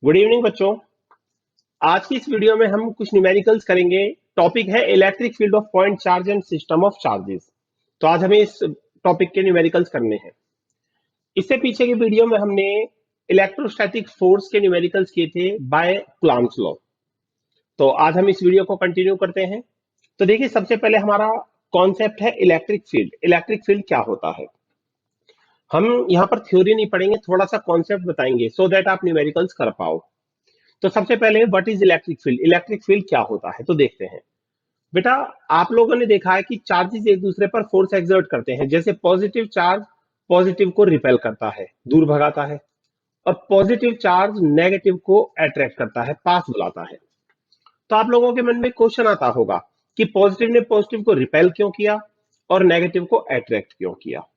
Good evening बच्चों। आज की इस वीडियो में हम कुछ न्यूमेरिकल्स करेंगे। टॉपिक है electric field of point charge and system of charges. तो आज हमें इस टॉपिक के न्यूमेरिकल्स करने हैं। इससे पीछे की वीडियो में हमने इलेक्ट्रोस्टैटिक फोर्स के न्यूमेरिकल्स किए थे बाय कूलॉम्स लॉ। तो आज हम इस वीडियो को कंटिन्यू करते हैं। तो देखिए, सबसे पहले हमारा कॉन्सेप्ट है इलेक्ट्रिक फील्ड। इलेक्ट्रिक फील्ड क्या होता है? हम यहाँ पर थ्योरी नहीं पढ़ेंगे, थोड़ा सा कॉन्सेप्ट बताएंगे सो दैट आप न्यूमेरिकल्स कर पाओ। तो सबसे पहले what is electric field? Electric field क्या होता है तो देखते हैं। बेटा, आप लोगों ने देखा है कि चार्जेस एक दूसरे पर फोर्स एक्सर्ट करते हैं। जैसे पॉजिटिव चार्ज पॉजिटिव को रिपेल करता है, दूर भगाता है, और पॉजिटिव चार्ज नेगेटिव को अट्रैक्ट करता है, पास बुलाता है। तो आप लोगों के मन में क्वेश्चन आता होगा कि पॉजिटिव ने पॉजिटिव को रिपेल क्यों किया और नेगेटिव को अट्रैक्ट क्यों किया।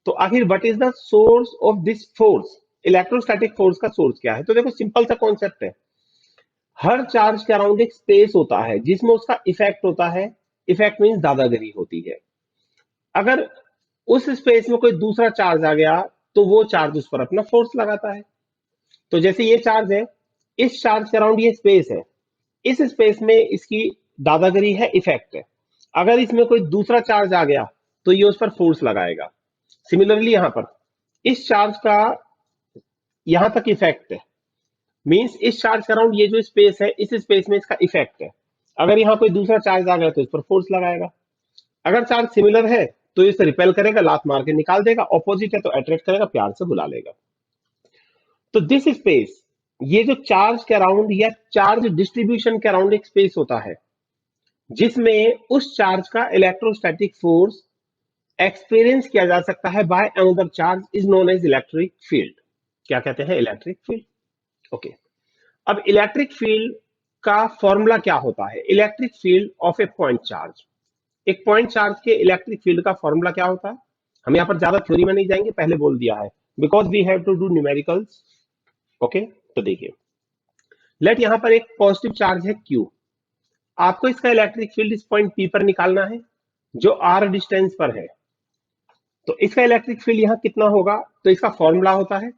तो आखिर what is the source of this force? Electrostatic force का सोर्स क्या है? तो देखो, सिंपल सा कॉन्सेप्ट है। हर चार्ज के अराउंड एक स्पेस होता है जिसमें उसका इफेक्ट होता है। इफेक्ट मीन्स दादागिरी होती है। अगर उस स्पेस में कोई दूसरा चार्ज आ गया तो वो चार्ज उस पर अपना फोर्स लगाता है। तो जैसे ये चार्ज है, इस चार्ज के अराउंड ये स्पेस है, इस स्पेस में इसकी दादागिरी है, इफेक्ट है। अगर इसमें कोई दूसरा चार्ज आ गया तो ये उस पर फोर्स लगाएगा। सिमिलरली यहां पर इस चार्ज का यहां तक इफेक्ट है, मींस इस चार्ज के अराउंड ये जो स्पेस है, इस स्पेस में इसका इफेक्ट है। अगर यहाँ कोई दूसरा चार्ज आ गया तो इस पर फोर्स लगाएगा। अगर चार्ज सिमिलर है तो इसे रिपेल करेगा, लात मार के निकाल देगा। ऑपोजिट है तो अट्रैक्ट करेगा, प्यार से बुला लेगा। तो दिस स्पेस, ये जो चार्ज के अराउंड या चार्ज डिस्ट्रीब्यूशन के अराउंड एक स्पेस होता है जिसमें उस चार्ज का इलेक्ट्रोस्टैटिक फोर्स एक्सपीरियंस किया जा सकता है by another charge, is known as electric field. क्या कहते हैं? Electric field. ओके। अब इलेक्ट्रिक फील्ड का फॉर्मूला क्या होता है? Electric field of a point charge. एक पॉइंट चार्ज के इलेक्ट्रिक फील्ड का फॉर्मूला क्या होता है? हम यहाँ पर ज्यादा थ्योरी में नहीं जाएंगे, पहले बोल दिया है, because we have to do numericals. Okay. तो देखिए, लेट यहाँ पर एक पॉजिटिव चार्ज है Q। आपको इसका इलेक्ट्रिक फील्ड इस पॉइंट P पर निकालना है जो R डिस्टेंस पर है। तो इसका इलेक्ट्रिक फील्ड यहाँ कितना होगा? तो इसका फॉर्मूला होता है,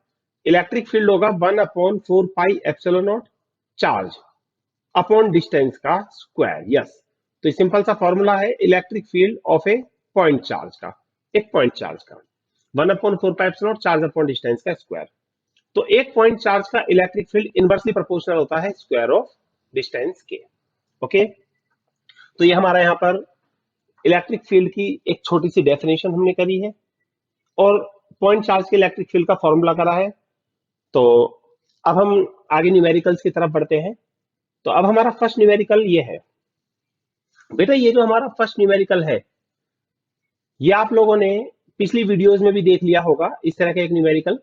इलेक्ट्रिक फील्ड होगा 1/4 pi epsilon naught charge upon distance का स्क्वायर। यस। तो सिंपल सा फॉर्मूला है electric field of a point charge का, एक पॉइंट चार्ज का 1/4 pi epsilon naught charge upon distance का स्क्वायर। तो एक पॉइंट चार्ज का इलेक्ट्रिक फील्ड इनवर्सली प्रोपोर्शनल होता है स्क्वायर ऑफ डिस्टेंस के। ओके। तो ये हमारा यहाँ पर इलेक्ट्रिक फील्ड की एक छोटी सी डेफिनेशन हमने करी है और पॉइंट चार्ज के इलेक्ट्रिक फील्ड का फॉर्मूला करा है। तो अब हम आगे न्यूमेरिकल्स की तरफ बढ़ते हैं। तो अब हमारा फर्स्ट न्यूमेरिकल ये है। बेटा, ये जो हमारा फर्स्ट न्यूमेरिकल है, ये आप लोगों ने पिछली वीडियोस में भी देख लिया होगा, इस तरह का एक न्यूमेरिकल।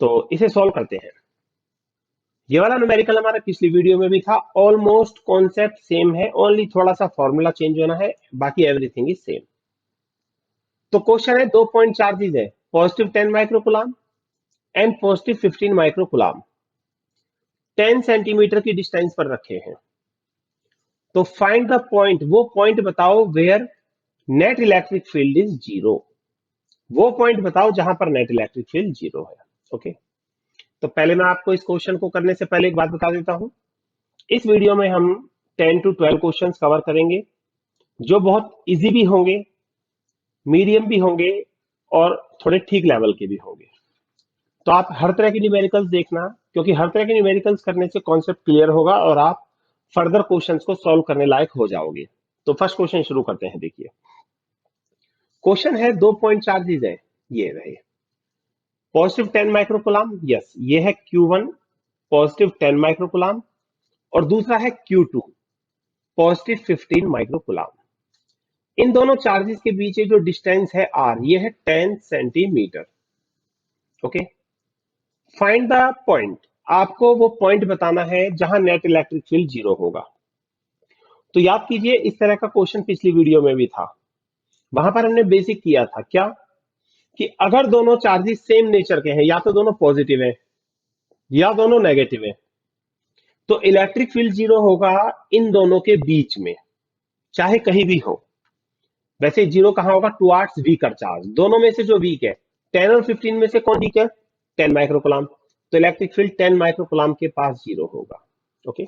तो इसे सॉल्व करते हैं। ये वाला न्यूमेरिकल हमारा पिछली वीडियो में भी था। ऑलमोस्ट कॉन्सेप्ट सेम है, ओनली थोड़ा सा फॉर्मूला चेंज होना है, बाकी एवरीथिंग इज सेम। तो क्वेश्चन है, दो पॉइंट चार्जेस है, positive 10 microcoulomb and positive 15 microcoulomb, 10 centimetre की डिस्टेंस पर रखे हैं। तो फाइंड द पॉइंट, वो पॉइंट बताओ where net electric field is zero. वो पॉइंट बताओ जहां पर नेट इलेक्ट्रिक फील्ड जीरो है। ओके। तो पहले मैं आपको इस क्वेश्चन को करने से पहले एक बात बता देता हूं। इस वीडियो में हम 10 to 12 क्वेश्चंस कवर करेंगे जो बहुत इजी भी होंगे, मीडियम भी होंगे और थोड़े ठीक लेवल के भी होंगे। तो आप हर तरह के न्यूमेरिकल्स देखना, क्योंकि हर तरह के न्यूमेरिकल्स करने से कॉन्सेप्ट क्लियर होगा और आप फर्दर क्वेश्चंस को सॉल्व करने लायक हो जाओगे। तो फर्स्ट क्वेश्चन शुरू करते हैं। देखिए, क्वेश्चन है, दो पॉइंट चार्जेस है, ये रहे, पॉजिटिव 10 माइक्रोकुलाम, यस, ये है Q1 पॉजिटिव 10 माइक्रोकुलाम और दूसरा है Q2 पॉजिटिव 15 माइक्रोकुलाम। इन दोनों चार्जेस के बीच जो डिस्टेंस है R, ये है 10 centimetre. Okay. Find the point, आपको वो पॉइंट बताना है जहां नेट इलेक्ट्रिक फील्ड जीरो होगा। तो याद कीजिए, इस तरह का क्वेश्चन पिछली वीडियो में भी था। वहां पर हमने बेसिक किया था क्या, कि अगर दोनों चार्जेस सेम नेचर के हैं, या तो दोनों पॉजिटिव है या दोनों नेगेटिव है, तो इलेक्ट्रिक फील्ड जीरो होगा इन दोनों के बीच में, चाहे कहीं भी हो। वैसे जीरो कहां होगा? टुवार्ड्स वीकर चार्ज, दोनों में से जो वीक है। 10 और 15 में से कौन वीक है? 10 माइक्रोकुलाम। तो इलेक्ट्रिक फील्ड 10 माइक्रोकूलम के पास जीरो होगा। ओके,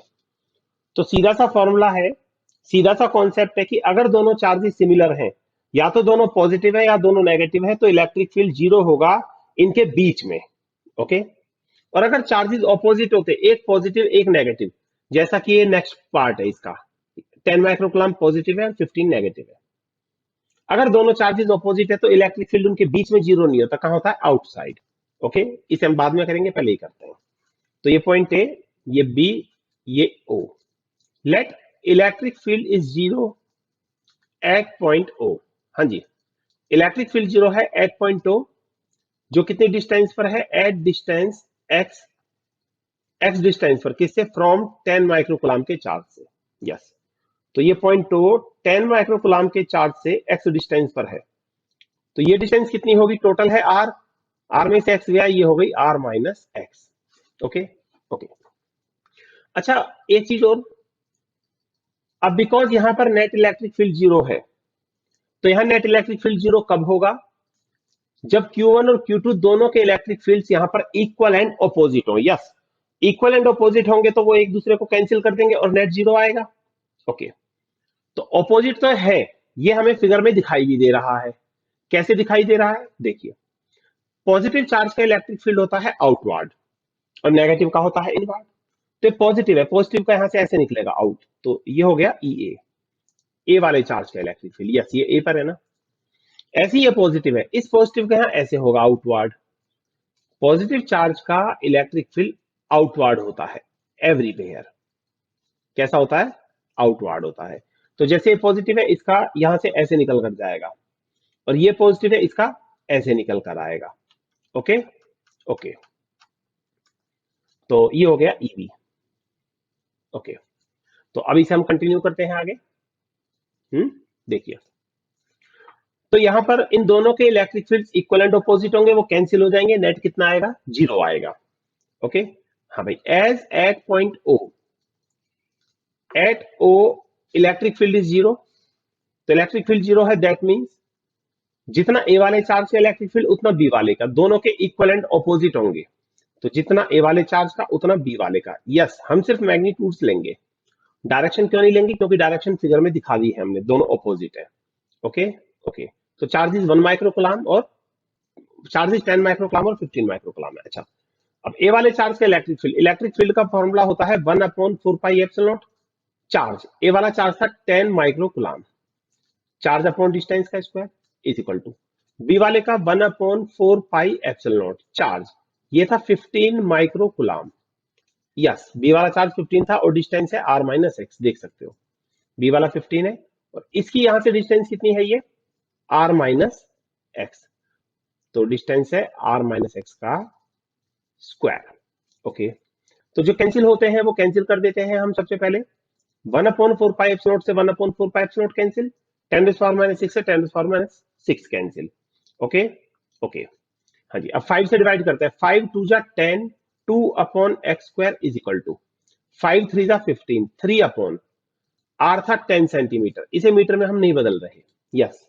तो सीधा सा फॉर्मूला है, सीधा सा कॉन्सेप्ट है कि अगर दोनों चार्जेस सिमिलर हैं, या तो दोनों पॉजिटिव है या दोनों नेगेटिव है, तो इलेक्ट्रिक फील्ड जीरो होगा इनके बीच में। ओके, और अगर चार्जेस ऑपोजिट होते, एक पॉजिटिव एक नेगेटिव, जैसा कि ये नेक्स्ट पार्ट है इसका, 10 माइक्रोकूलम पॉजिटिव है और 15 नेगेटिव है, अगर दोनों चार्जेस ऑपोजिट है तो इलेक्ट्रिक फील्ड उनके बीच में जीरो नहीं होता, कहां होता है? आउटसाइड। ओके, इसे हम बाद में करेंगे, पहले ही करते हैं। तो ये पॉइंट ए, ये बी, ये O. Let electric field is zero at point O. हाँ जी, इलेक्ट्रिक फील्ड जीरो है एट पॉइंट ओ, जो कितनी डिस्टेंस पर है? At distance X, X distance पर, किससे? फ्रॉम 10 माइक्रोकूलम के चार्ज से। यस, तो ये पॉइंट ओ 10 माइक्रोकूलम के चार्ज से एक्स डिस्टेंस पर है। तो ये डिस्टेंस कितनी होगी? टोटल है आर, आर में से एक्स गया, ये हो गई R minus X. Okay okay, अच्छा एक चीज और, अब बिकॉज यहां पर नेट इलेक्ट्रिक फील्ड जीरो है, तो यहां नेट इलेक्ट्रिक फील्ड जीरो कब होगा? जब Q1 और Q2 दोनों के इलेक्ट्रिक फील्ड्स यहां पर इक्वल एंड ऑपोजिट हो। यस, इक्वल एंड ऑपोजिट होंगे तो वो एक दूसरे को कैंसिल कर देंगे और नेट जीरो आएगा। ओके, तो ऑपोजिट तो है, ये हमें फिगर में दिखाई भी दे रहा है। कैसे दिखाई दे रहा है? देखिए, पॉजिटिव चार्ज का इलेक्ट्रिक फील्ड होता है आउटवर्ड और नेगेटिव का होता है इनवर्ड। तो पॉजिटिव है, पॉजिटिव का यहां से ऐसे निकलेगा आउट, तो ये हो गया ई ए वाले चार्ज का इलेक्ट्रिक फील्ड। यस, ये ए पर है ना, ऐसे ही ये पॉजिटिव है, इस पॉजिटिव का यहां ऐसे होगा आउटवर्ड। पॉजिटिव चार्ज का इलेक्ट्रिक फील्ड आउटवर्ड होता है एवरीवेयर। कैसा होता है? आउटवर्ड होता है। तो जैसे ये पॉजिटिव है, इसका यहां से ऐसे निकल कर जाएगा, और ये पॉजिटिव है, इसका ऐसे निकल कर आएगा। ओके ओके, तो ये हो गया ईबी। ओके, तो अब इसे हम कंटिन्यू करते हैं आगे। देखिए, तो यहां पर इन दोनों के electric fields equal and opposite होंगे, वो कैंसिल हो जाएंगे, नेट कितना आएगा? जीरो आएगा। ओके, हाँ भाई, as at point O, at O electric field is zero, तो इलेक्ट्रिक फील्ड जीरो है, दैट मींस जितना ए वाले चार्ज का इलेक्ट्रिक फील्ड उतना बी वाले का, दोनों के इक्वल एंड ऑपोजिट होंगे। तो जितना ए वाले चार्ज का उतना बी वाले का। यस, हम सिर्फ मैग्नीट्यूड्स लेंगे, डायरेक्शन क्यों नहीं लेंगे? क्योंकि डायरेक्शन फिगर में दिखा दी है हमने, दोनों ऑपोजिट है। ओके ओके, तो चार्जेस 1 माइक्रोकूलम और चार्जेस 10 माइक्रोकूलम और 15 माइक्रोकूलम है। अच्छा, अब ए वाले चार्ज का इलेक्ट्रिक फील्ड का फॉर्मूला होता है 1 upon 4 pi epsilon naught. Charge, A वाला चार्ज था 10 माइक्रोकूलम, चार्ज अपॉन डिस्टेंस का square is equal to B वाले का 1 upon 4 pi epsilon naught, charge ये था 15 माइक्रोकूलम। यस, बी वाला चार्ज 15 था और डिस्टेंस है आर माइनस एक्स, देख सकते हो बी वाला 15 है और इसकी यहां से डिस्टेंस कितनी है? ये आर माइनस एक्स, तो डिस्टेंस है आर माइनस एक्स का स्क्वायर। ओके, तो जो कैंसिल होते हैं वो कैंसिल कर देते हैं हम सबसे पहले। 1 अपॉन 4 पाई एप्सिलॉन से 1 upon 4 pi epsilon cancel, 10 to power minus 6 से 10 to power minus 6 cancel. Okay okay, हाँ जी, अब 5 से डिवाइड करते हैं, 5 टू जा 10, 2 upon X square is equal to 5 3 जा 15, 3 अपॉन आर था 10 सेंटीमीटर, इसे मीटर में हम नहीं बदल रहे। यस,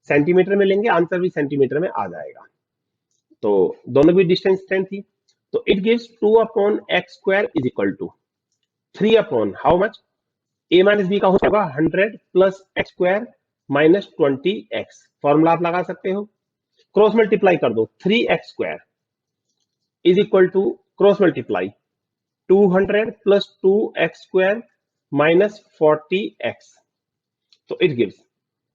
सेंटीमीटर में लेंगे, आंसर भी सेंटीमीटर में आ जाएगा। तो दोनों भी डिस्टेंस 10 थी, तो it gives 2 upon X square is equal to 3 upon how much? A minus B का होगा 100 plus X square minus 20x। Formula आप लगा सकते हो, क्रॉस मल्टीप्लाई कर दो, 3x square is equal to cross multiply 200 plus 2x square minus 40x। तो it gives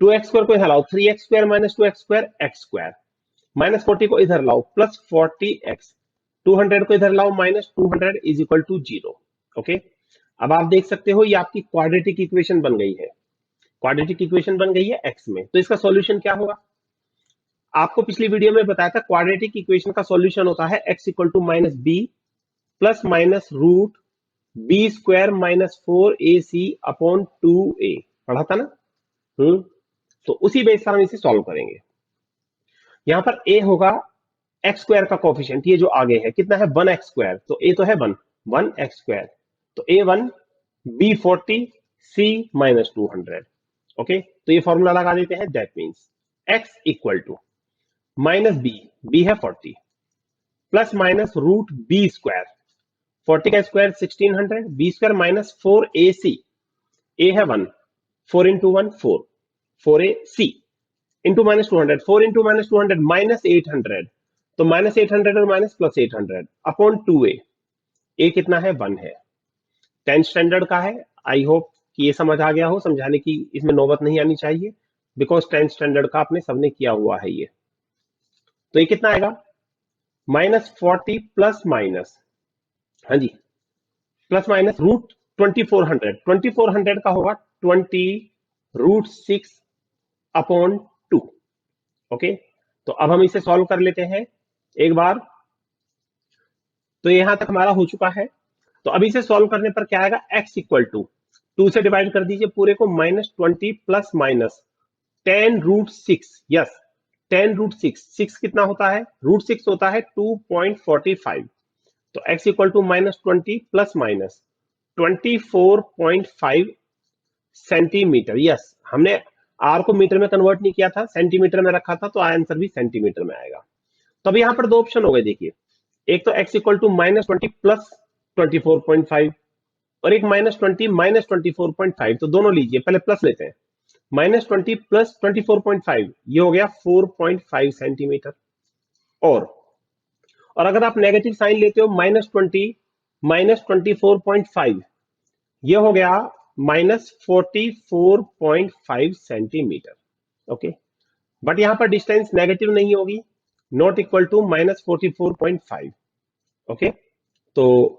2x square को इधर लाओ, 3x square minus 2x square x square, minus 40 को इधर लाओ प्लस 40x, 200 को इधर लाओ minus 200 is equal to 0। Okay, अब आप देख सकते हो ये आपकी क्वाड्रेटिक इक्वेशन बन गई है, क्वाड्रेटिक इक्वेशन बन गई है एक्स में। तो इसका सॉल्यूशन क्या होगा? आपको पिछली वीडियो में बताया था, क्वाड्रेटिक इक्वेशन का सॉल्यूशन होता है X equal to minus B plus minus root B square minus 4ac upon 2a, पढ़ा था ना? तो उसी बेस पर हम इसे सॉल्व करेंगे। यहां पर a होगा एक्स स्क्वायर का कोफिशिएंट, ये जो आगे है कितना है? 1x स्क्वायर, तो a तो है 1x स्क्वायर, तो a1 b40 c minus 200। Okay, तो ये फॉर्मूला लगा देते हैं, that means x equal to minus B है 40 plus minus root B square, 40 का square 1600, B square minus 4ac, A है 1, 4 into 1 4, 4ac into minus 200, 4 into minus 200 minus 800, तो minus 800 और माइनस प्लस 800 अपॉन 2a, ए कितना है 1 है, 10 स्टैंडर्ड का है। आई होप कि ये समझ आ गया हो, समझाने की इसमें नौबत नहीं आनी चाहिए, बिकॉज 10 स्टैंडर्ड का आपने सबने किया हुआ है ये। तो ये कितना आएगा माइनस 40 प्लस माइनस, हाँ जी, प्लस माइनस रूट 2400, 2400 का होगा 20 रूट 6 अपॉन 2। ओके, तो अब हम इसे सॉल्व कर लेते हैं एक बार। तो यहां तक हमारा हो चुका है। तो अभी इसे सॉल्व करने पर क्या आएगा, x इक्वल टू 2 से डिवाइड कर दीजिए पूरे को, minus 20 plus minus 10 root 6, yes 10 root 6, 6 कितना होता है, रूट 6 होता है 2.45, तो x equal to minus 20 plus minus 24.5 centimetre. Yes, हमने आर को मीटर में कन्वर्ट नहीं किया था, सेंटीमीटर में रखा था, तो आंसर भी सेंटीमीटर में आएगा। तो अब यहां पर दो ऑप्शन हो गए, देखिए, एक तो x equal to minus 20 plus 24.5 और एक माइनस 20 माइनस 24.5, तो दोनों लीजिए, पहले प्लस लेते हैं, माइनस 20 प्लस 24.5, ये हो गया 4.5 सेंटीमीटर। और अगर आप नेगेटिव साइन लेते हो, माइनस 20 माइनस 24.5, ये हो गया माइनस 44.5 सेंटीमीटर। ओके, बट यहां पर डिस्टेंस नेगेटिव नहीं होगी, not equal to minus 44.5। Okay, तो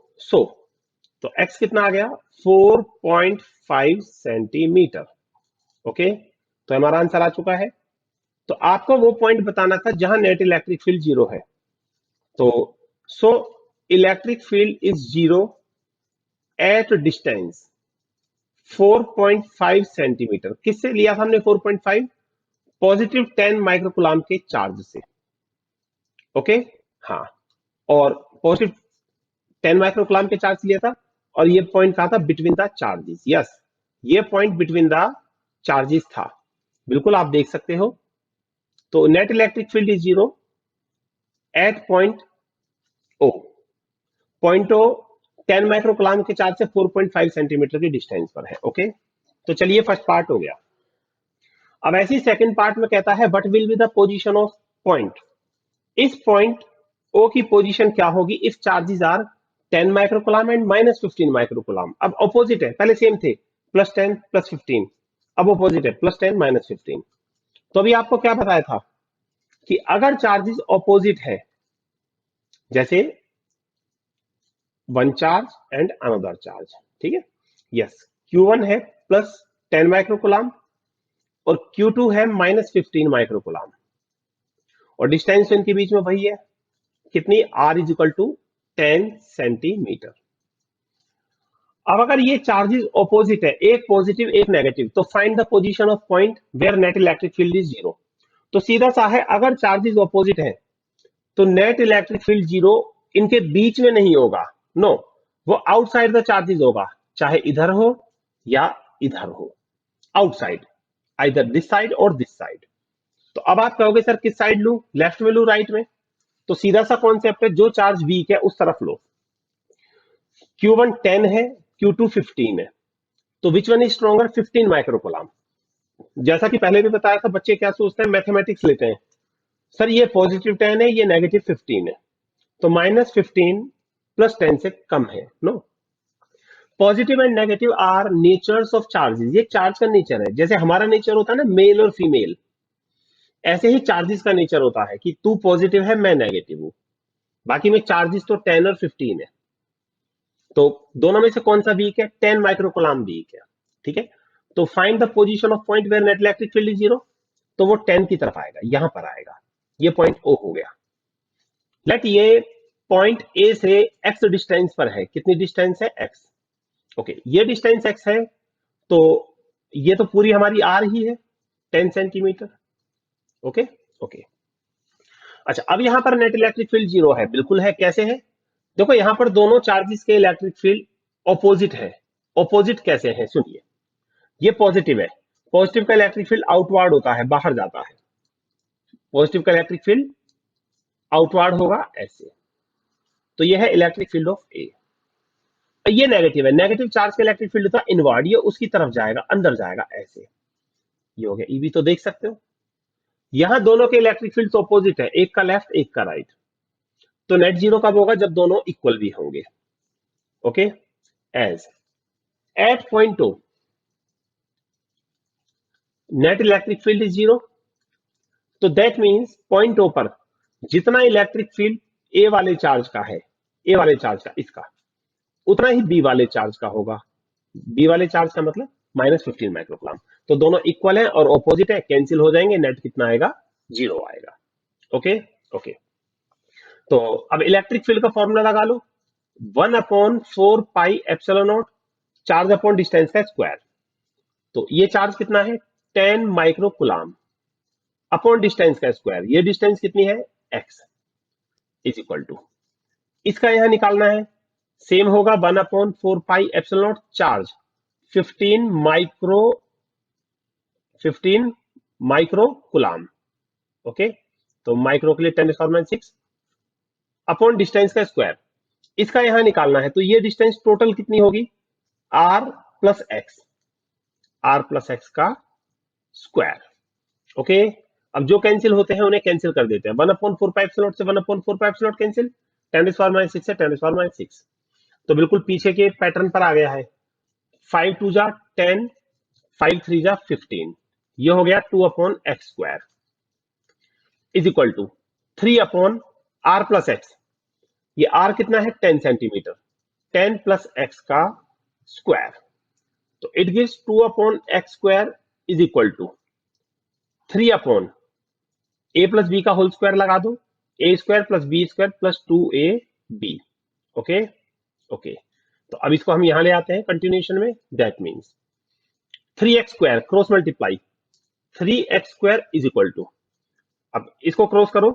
तो x कितना आ गया 4.5 सेंटीमीटर। ओके, तो हमारा आंसर आ चुका है। तो आपको वो पॉइंट बताना था जहां नेट इलेक्ट्रिक फील्ड जीरो है। तो electric field is zero at distance 4.5 centimetre. किससे लिया था हमने 4.5, पॉजिटिव 10 माइक्रोकुलाम के चार्ज से। ओके, हाँ, और पॉजिटिव 10 माइक्रोकुलाम के चार्ज लिया था, और ये पॉइंट कहा था बिटवीन द चार्जेस। यस, ये पॉइंट बिटवीन द चार्जेस था, बिल्कुल आप देख सकते हो। तो net electric field is zero at point O 10 microcoulomb के चार्ज से 4.5 सेंटीमीटर की डिस्टेंस पर है। ओके, तो चलिए फर्स्ट पार्ट हो गया। अब ऐसे ही सेकंड पार्ट में कहता है what will be the position of point, इस पॉइंट ओ की पोजीशन क्या होगी if charges are 10 microcoulomb and minus 15 microcoulomb. अब ऑपोजिट है, पहले सेम थे प्लस 10 प्लस 15, अब ऑपोजिट है प्लस 10 माइनस 15। तो अभी आपको क्या बताया था कि अगर चार्जेस ऑपोजिट है, जैसे one charge and another charge, ठीक है, यस, Q1 है प्लस 10 माइक्रोकुलाम और Q2 है माइनस 15 माइक्रोकुलाम, और डिस्टेंस इनके बीच में वही है, कितनी, R is equal to 10 centimetre. अब अगर ये चार्जेस ऑपोजिट है, एक पॉजिटिव एक नेगेटिव, तो find the position of point where net electric field is zero. तो सीधा सा है, अगर चार्जेस ऑपोजिट है तो नेट इलेक्ट्रिक फील्ड जीरो इनके बीच में नहीं होगा, नो, वो आउटसाइड द चार्जेस होगा, चाहे इधर हो या इधर हो, आउटसाइड, आइदर दिस साइड और दिस साइड। तो अब आप कहोगे सर किस साइड लू, लेफ्ट में लू राइट में, तो सीधा सा कॉन्सेप्ट है, जो चार्ज वीक है उस तरफ लो। Q1 10 है, Q2 15 है, तो which one is stronger, 15 microcoulomb. जैसा कि पहले भी बताया था, बच्चे क्या सोचते हैं, मैथमेटिक्स लेते हैं, सर ये पॉजिटिव 10 है, ये नेगेटिव 15 है, तो माइनस 15 प्लस 10 से कम है, no. Positive and negative are natures of charges, ये चार्ज का नेचर है, जैसे हमारा नेचर होता है ना मेल और फीमेल, ऐसे ही चार्जेस का नेचर होता है कि तू पॉजिटिव है मैं नेगेटिव हूं, बाकी में चार्जेस तो 10 और 15 है, तो दोनों में से कौन सा वीक है, 10 माइक्रोकुलाम वीक है, ठीक है। तो find the position of point where net electric field is zero, तो वो 10 की तरफ आएगा, यहां पर आएगा, ये पॉइंट ओ हो गया। लेट ये पॉइंट ए से एक्स डिस्टेंस पर है, कितनी डिस्टेंस है, एक्स। ओके, ये डिस्टेंस एक्स है, तो ये तो पूरी हमारी आर ही है 10 सेंटीमीटर। ओके ओके, अच्छा, अब यहां पर नेट इलेक्ट्रिक फील्ड जीरो है, बिल्कुल है, कैसे है, देखो यहां पर दोनों चार्जेस के इलेक्ट्रिक फील्ड ऑपोजिट है। ऑपोजिट कैसे है, सुनिए, ये पॉजिटिव है, पॉजिटिव का इलेक्ट्रिक फील्ड आउटवर्ड होता है, बाहर जाता है, पॉजिटिव का इलेक्ट्रिक फील्ड आउटवर्ड होगा ऐसे, तो ये है इलेक्ट्रिक फील्ड ऑफ ए। ये नेगेटिव है, नेगेटिव चार्ज का इलेक्ट्रिक फील्ड होता है इनवर्ड, ये उसकी तरफ जाएगा, अंदर जाएगा ऐसे। ये हो गया ईबी। तो देख सकते हो यहां दोनों के इलेक्ट्रिक फील्ड अपोजिट है, एक का लेफ्ट एक का राइट। तो नेट जीरो कब होगा? जब दोनों इक्वल भी होंगे। Okay, as at point O net electric field is zero. तो दैट मीन्स पॉइंट ओ पर जितना इलेक्ट्रिक फील्ड ए वाले चार्ज का है, ए वाले चार्ज का इसका, उतना ही बी वाले चार्ज का होगा। बी वाले चार्ज का मतलब -15 माइक्रोकूलम। तो दोनों इक्वल है और ऑपोजिट है, कैंसिल हो जाएंगे, नेट कितना आएगा? जीरो आएगा। Okay okay. तो अब इलेक्ट्रिक फील्ड का फॉर्मूला लगा लो, 1/4 pi epsilon naught charge upon distance का स्क्वायर। तो ये चार्ज कितना है? 10 माइक्रोकूलम अपॉन डिस्टेंस का स्क्वायर। ये डिस्टेंस कितनी है? x इज इक्वल टू, इसका यहां निकालना है, सेम होगा 1/4 pi epsilon naught charge 15 microcoulomb. Okay, तो माइक्रो के लिए 10⁻⁶ अपॉन डिस्टेंस का स्क्वायर, इसका यहां निकालना है। तो ये डिस्टेंस टोटल कितनी होगी? r प्लस एक्स का स्क्वायर। ओके, अब जो कैंसिल होते हैं उन्हें कैंसिल कर देते हैं। 1/4 पाई एप्सिलॉन से 1/4 पाई एप्सिलॉन कैंसिल, 10⁻⁶ से 10⁻⁶। तो बिल्कुल पीछे के पैटर्न पर आ गया है। 5 2 जा 10, 5 3 जा 15, ये हो गया 2/x² is equal to 3/r plus X. ये r कितना है? 10 सेंटीमीटर, 10 प्लस x का स्क्वायर। तो it gives 2/x² is equal to 3/a plus b का होल स्क्वायर लगा दो, a² plus b² plus 2ab। Okay okay. तो अब इसको हम यहां ले आते हैं कंटिन्यूएशन में। That means 3x² cross multiply 3x² is equal to, अब इसको क्रॉस करो,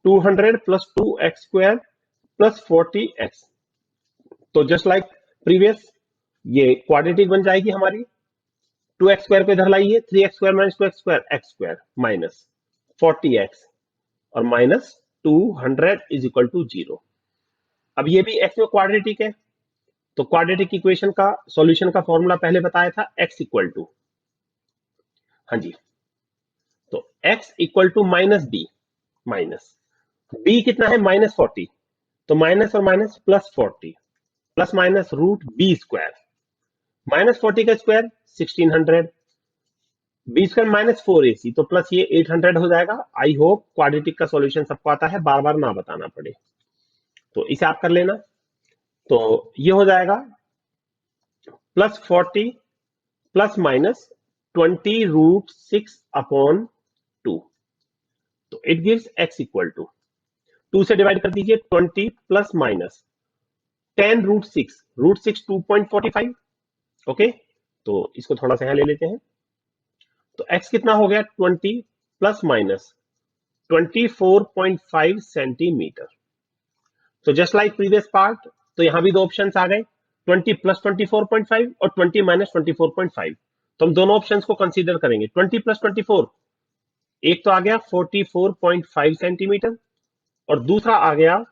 200 प्लस 2x² प्लस 40x। तो जस्ट लाइक प्रीवियस ये क्वाड्रेटिक बन जाएगी हमारी। 2x² को इधर लाइए, 3x² minus 2x² x² minus 40x और माइनस 200 इज इक्वल टू 0। अब ये भी x में क्वाड्रेटिक है, तो क्वाड्रेटिक इक्वेशन का सॉल्यूशन का फॉर्मूला पहले बताया था, x इक्वल टू, हाँ जी, तो x equal to minus b, minus b कितना है? -40, तो माइनस और minus plus 40 plus minus √b², -40 का स्क्वायर 1600, b² -4ac, तो प्लस ये 800 हो जाएगा। आई होप क्वाड्रेटिक का सॉल्यूशन सबको आता है, बार बार ना बताना पड़े, तो इसे आप कर लेना। तो ये हो जाएगा +40 प्लस माइनस 20√6/2। तो it gives x equal to, 2 से डिवाइड कर दीजिए, 20 प्लस माइनस 10√6, √6 2.45। ओके, तो इसको थोड़ा सा यहां ले लेते हैं। तो x कितना हो गया? 20 प्लस माइनस 24.5 सेंटीमीटर। तो जस्ट लाइक प्रीवियस पार्ट, तो यहां भी दो ऑप्शंस आ गए, 20 प्लस 24.5 और 20 माइनस 24.5। तो हम दोनों ऑप्शंस को कंसीडर करेंगे। 20 प्लस 24, एक तो आ गया 44.5 सेंटीमीटर और दूसरा आ गया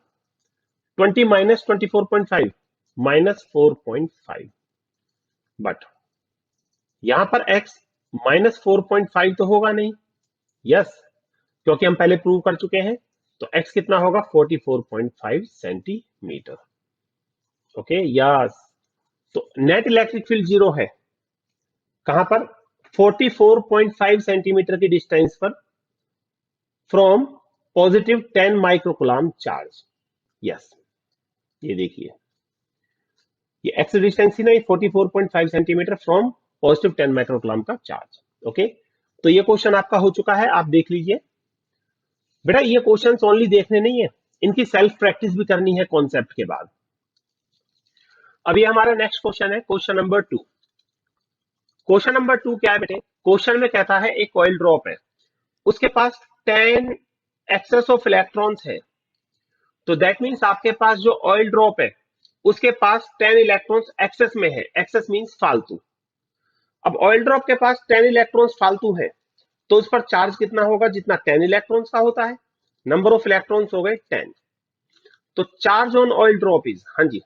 20 माइनस 24.5 -4.5। बट यहां पर x -4.5 तो होगा नहीं, यस, क्योंकि हम पहले प्रूव कर चुके हैं। तो x कितना होगा? 44.5 सेंटीमीटर। Okay, yes. तो नेट इलेक्ट्रिक फील्ड जीरो है कहां पर? 44.5 सेंटीमीटर की डिस्टेंस पर from positive 10 microcoulomb charge. Yes, ये देखिए, ये एक्स डिस्टेंस ही नहीं, 44.5 सेंटीमीटर फ्रॉम पॉजिटिव 10 माइक्रोकूलम का चार्ज। ओके, तो ये क्वेश्चन आपका हो चुका है, आप देख लीजिए। बेटा ये क्वेश्चन ओनली देखने नहीं है, इनकी सेल्फ प्रैक्टिस भी करनी है कॉन्सेप्ट के बाद। अब ये हमारा नेक्स्ट क्वेश्चन है, क्वेश्चन नंबर 2। क्वेश्चन नंबर 2 क्या है बेटे? क्वेश्चन में कहता है एक ऑयल ड्रॉप है, उसके पास 10 एक्सेस ऑफ इलेक्ट्रॉन्स है। तो दैट मीन्स आपके पास जो ऑयल ड्रॉप है उसके पास 10 इलेक्ट्रॉन्स एक्सेस में है। एक्सेस मीन्स फालतू। अब ऑयल ड्रॉप के पास 10 इलेक्ट्रॉन्स फालतू है, तो उस पर चार्ज कितना होगा? जितना 10 इलेक्ट्रॉन्स का होता है। नंबर ऑफ इलेक्ट्रॉन्स हो गए 10। तो charge on oil drop is, हाँ जी,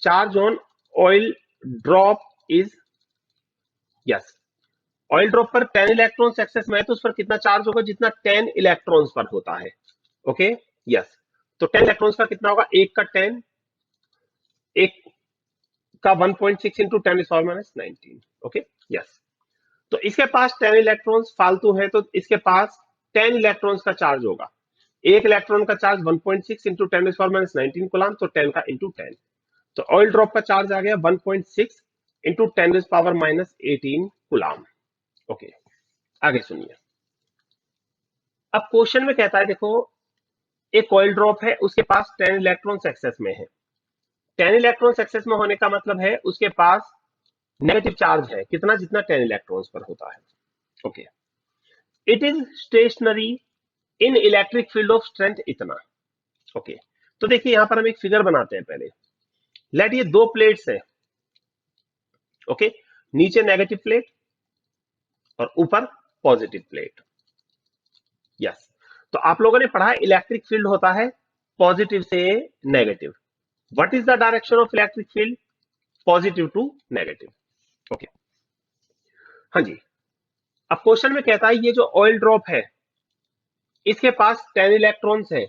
charge on oil drop is, yes, oil drop पर 10 इलेक्ट्रॉन्स एक्सेस में है तो उस पर कितना चार्ज होगा, जितना 10 इलेक्ट्रॉन्स पर होता है। ओके, यस, तो 10 इलेक्ट्रॉन्स का कितना होगा, एक का 10, एक का 1.6 into 10 is power minus 19। Okay, yes, तो इसके पास 10 इलेक्ट्रॉन्स फालतू है तो इसके पास 10 इलेक्ट्रॉन्स का चार्ज होगा। एक इलेक्ट्रॉन का charge 1.6 into 10 is power minus 19 coulomb, तो 10 का इंटू 10, तो ऑयल ड्रॉप का चार्ज आ गया 1.6 into 10 is power minus 18 coulomb. Okay, आगे सुनिए। अब क्वेश्चन में कहता है, देखो एक ऑयल ड्रॉप है, उसके पास 10 इलेक्ट्रॉन्स एक्सेस में है। 10 इलेक्ट्रॉन्स एक्सेस में होने का मतलब है उसके पास नेगेटिव चार्ज है, कितना, जितना 10 इलेक्ट्रॉन्स पर होता है। Okay, it is stationery in electric field of strength इतना। ओके, तो देखिए यहां पर हम एक फिगर बनाते हैं पहले। लेट ये दो प्लेट्स है, ओके, नीचे नेगेटिव प्लेट और ऊपर पॉजिटिव प्लेट। यस, तो आप लोगों ने पढ़ा इलेक्ट्रिक फील्ड होता है पॉजिटिव से negative. What is the direction of electric field, positive to negative. Okay, हाँ जी, अब क्वेश्चन में कहता है ये जो ऑयल ड्रॉप है इसके पास 10 इलेक्ट्रॉन्स है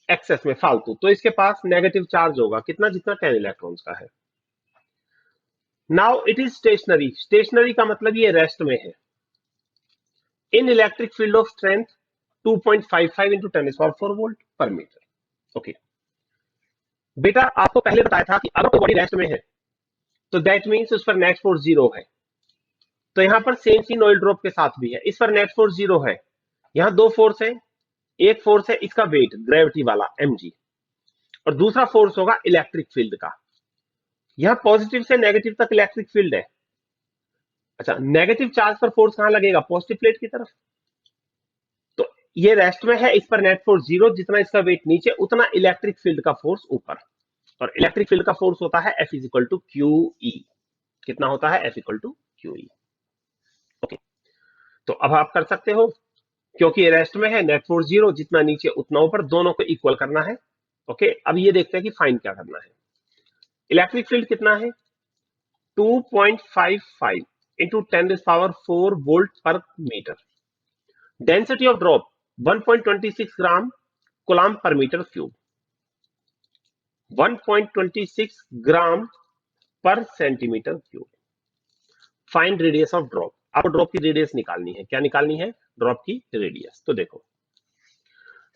एक्सेस में फालतू, तो इसके पास नेगेटिव चार्ज होगा, कितना, जितना 10 इलेक्ट्रॉन्स का है। Now it is stationary, stationary का मतलब ये रेस्ट में है, in electric field of strength 2.55 into 10 power 4 volt per metre. Okay, बेटा आपको पहले बताया था कि अगर कोई बॉडी रेस्ट में है तो दैट मीन्स उस पर नेट फोर्स जीरो है। तो यहां पर सेम सीन ऑयल ड्रॉप के साथ भी है, इस पर नेट फोर्स जीरो है। यहां दो फोर्स है, एक फोर्स है इसका वेट ग्रेविटी वाला mg, और दूसरा फोर्स होगा इलेक्ट्रिक फील्ड का। यहां पॉजिटिव से नेगेटिव तक इलेक्ट्रिक फील्ड है। अच्छा, नेगेटिव चार्ज पर फोर्स कहां लगेगा, पॉजिटिव प्लेट की तरफ। तो ये रेस्ट में है, इस पर नेट फोर्स जीरो, जितना इसका वेट नीचे उतना इलेक्ट्रिक फील्ड का फोर्स ऊपर, और इलेक्ट्रिक फील्ड का फोर्स होता है F is equal to Q E. कितना होता है, F equal to Q E. Okay, तो अब आप कर सकते हो, क्योंकि रेस्ट में है, नेट फोर्स जीरो, जितना नीचे उतना ऊपर, दोनों को इक्वल करना है। ओके, अब ये देखते हैं कि फाइंड क्या करना है। इलेक्ट्रिक फील्ड कितना है, 2.55 into 10 power 4 volt per metre. Density of drop 1.26 gram coulomb per metre cube, 1.26 gram per centimetre cube. Find radius of drop, आपको ड्रॉप की रेडियस निकालनी है। क्या निकालनी है, ड्रॉप की रेडियस। तो देखो,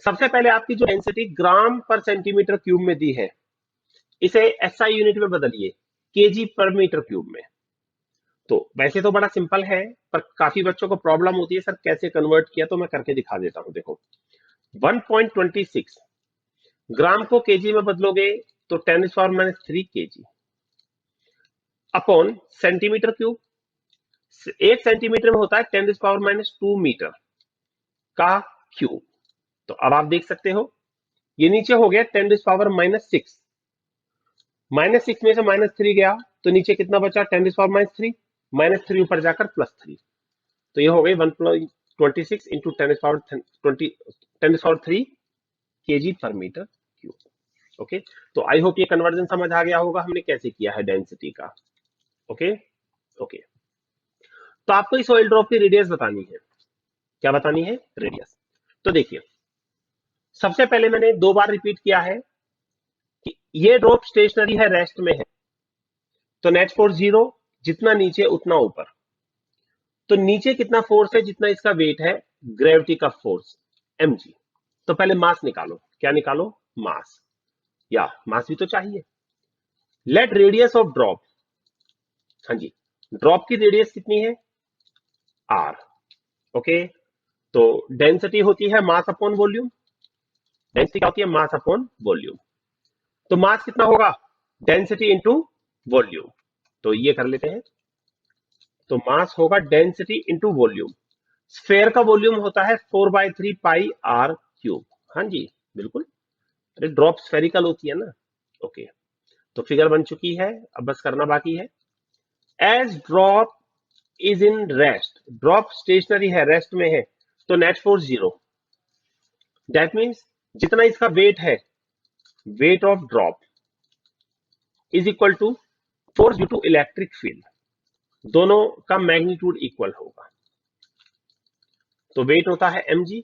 सबसे पहले आपकी जो डेंसिटी ग्राम पर सेंटीमीटर क्यूब में दी है, इसे एसआई यूनिट में बदलिए, केजी पर मीटर क्यूब में। तो वैसे तो बड़ा सिंपल है, पर काफी बच्चों को प्रॉब्लम होती है, सर कैसे कन्वर्ट किया, तो मैं करके दिखा देता हूं। देखो 1.26 ग्राम को केजी में बदलोगे तो 10 power minus 3 KG upon centimetre cube. एक सेंटीमीटर में होता है 10 पावर माइनस 2 मीटर का क्यूब। तो अब आप देख सकते हो ये नीचे हो गया 10 पावर माइनस 6, माइनस 6 में से माइनस 3 गया तो नीचे कितना बचा, 10 पावर माइनस 3, माइनस 3 ऊपर जाकर प्लस 3, तो ये हो गई 1.26 इंटू 10 पावर 20, 10 पावर 3 केजी पर मीटर क्यूब। ओके, तो आई होप ये कन्वर्जन समझ आ गया होगा हमने कैसे किया है डेंसिटी का। ओके, ओके, तो आपको इस ऑयल ड्रॉप की रेडियस बतानी है। क्या बतानी है, रेडियस। तो देखिए, सबसे पहले मैंने दो बार रिपीट किया है कि ये ड्रॉप स्टेशनरी है, रेस्ट में है, तो नेट फोर्स जीरो, जितना नीचे उतना ऊपर। तो नीचे कितना फोर्स है, जितना इसका वेट है ग्रेविटी का फोर्स mg। तो पहले मास निकालो, क्या निकालो, मास, या मास भी तो चाहिए। लेट रेडियस ऑफ ड्रॉप, हाँ जी, ड्रॉप की रेडियस कितनी है, r। ओके, तो डेंसिटी होती है मास अपॉन वॉल्यूम, डेंसिटी क्या होती है, मास अपॉन वॉल्यूम। तो मास कितना होगा, डेंसिटी इंटू वॉल्यूम। तो ये कर लेते हैं, तो मास होगा डेंसिटी इंटू वॉल्यूम। स्फेयर का वॉल्यूम होता है 4/3 पाई आर क्यूब। हाँ जी, बिल्कुल, अरे ड्रॉप स्फेरिकल होती है ना। ओके, तो फिगर बन चुकी है, अब बस करना बाकी है। As drop is in rest, drop stationary है, रेस्ट में है, तो net force zero. That means जितना इसका वेट है weight of drop is equal to force due to electric field, दोनों का मैग्नीट्यूड इक्वल होगा। तो वेट होता है mg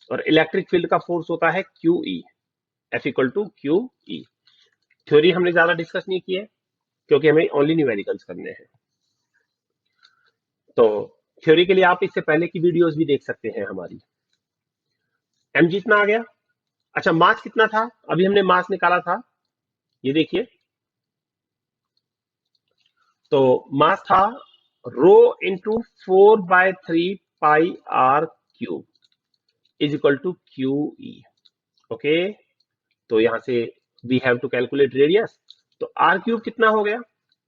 और इलेक्ट्रिक फील्ड का फोर्स होता है QE, F equal to QE। Theory हमने ज्यादा डिस्कस नहीं की है क्योंकि हमें ओनली न्यूमेरिकल्स करने हैं। तो थ्योरी के लिए आप इससे पहले की वीडियोस भी देख सकते हैं हमारी। mg इतना आ गया। अच्छा, मास कितना था? अभी हमने मास निकाला था, ये देखिए। तो मास था rho into 4/3 pi r cube is equal to QE। Okay, तो यहां से we have to calculate radius. तो आर क्यूब कितना हो गया?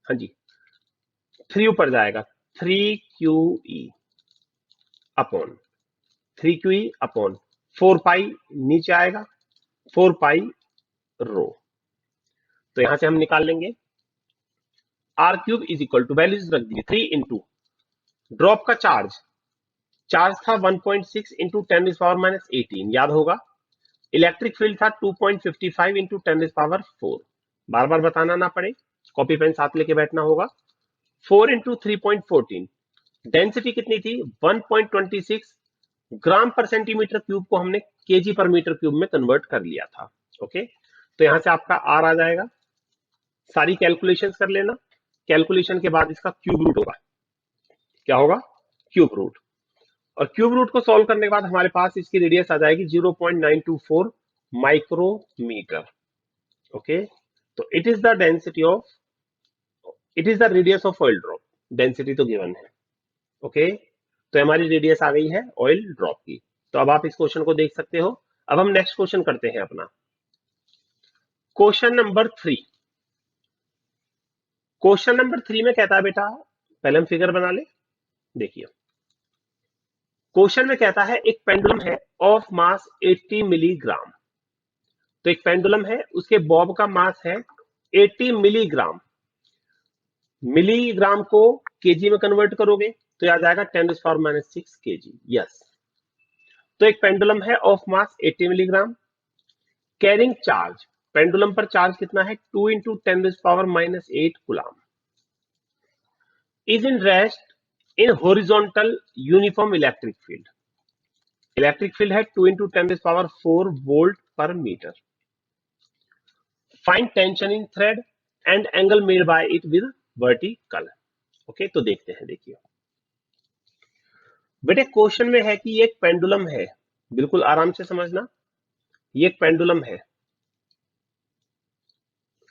हाँ जी, 3 ऊपर जाएगा, 3QE अपॉन 3QE अपॉन 4 पाई नीचे आएगा, 4 पाई रो। तो यहां से हम निकाल लेंगे R cube is equal to, values रख दीजिए, 3 इंटू ड्रॉप का चार्ज, चार्ज था 1.6 इंटू 10⁻⁻18, याद होगा। इलेक्ट्रिक फील्ड था 2.55 इंटू 10⁻⁴, बार बार बताना ना पड़े, कॉपी पेन साथ लेके बैठना होगा। 4 इंटू 3.14, डेंसिटी कितनी थी? 1.26 ग्राम पर सेंटीमीटर क्यूब को हमने केजी पर मीटर क्यूब में कन्वर्ट कर लिया था। ओके, तो यहां से आपका आर आ जाएगा। सारी कैलकुलेशंस कर लेना, कैलकुलेशन के बाद इसका क्यूब रूट होगा। क्या होगा? Cube root. और क्यूब रूट को सॉल्व करने के बाद हमारे पास इसकी रेडियस आ जाएगी 0.924 माइक्रोमीटर। ओके, तो it is the radius of oil drop, density तो गिवन है। ओके, तो हमारी रेडियस आ गई है ऑयल ड्रॉप की। तो अब आप इस क्वेश्चन को देख सकते हो। अब हम नेक्स्ट क्वेश्चन करते हैं अपना, क्वेश्चन नंबर 3। क्वेश्चन नंबर 3 में कहता है बेटा, पहले हम फिगर बना ले। देखिए, क्वेश्चन में कहता है एक पेंडुलम है ऑफ मास 80 मिलीग्राम। तो एक पेंडुलम है, उसके बॉब का मास है 80 मिलीग्राम। मिलीग्राम को केजी में कन्वर्ट करोगे तो आ जाएगा 10⁻⁻6 केजी। यस, तो एक पेंडुलम है of mass 80 milligram, carrying charge, pendulum पर चार्ज कितना है? 2 into 10⁻⁻8 coulomb, is in rest in horizontal uniform electric field. Electric field है 2 into 10⁴ volt per metre. Find tension in thread and angle made by it with vertical. Okay, तो देखते हैं। देखिए बेटे, question में है कि ये एक पेंडुलम है, बिल्कुल आराम से समझना, ये एक पेंडुलम है।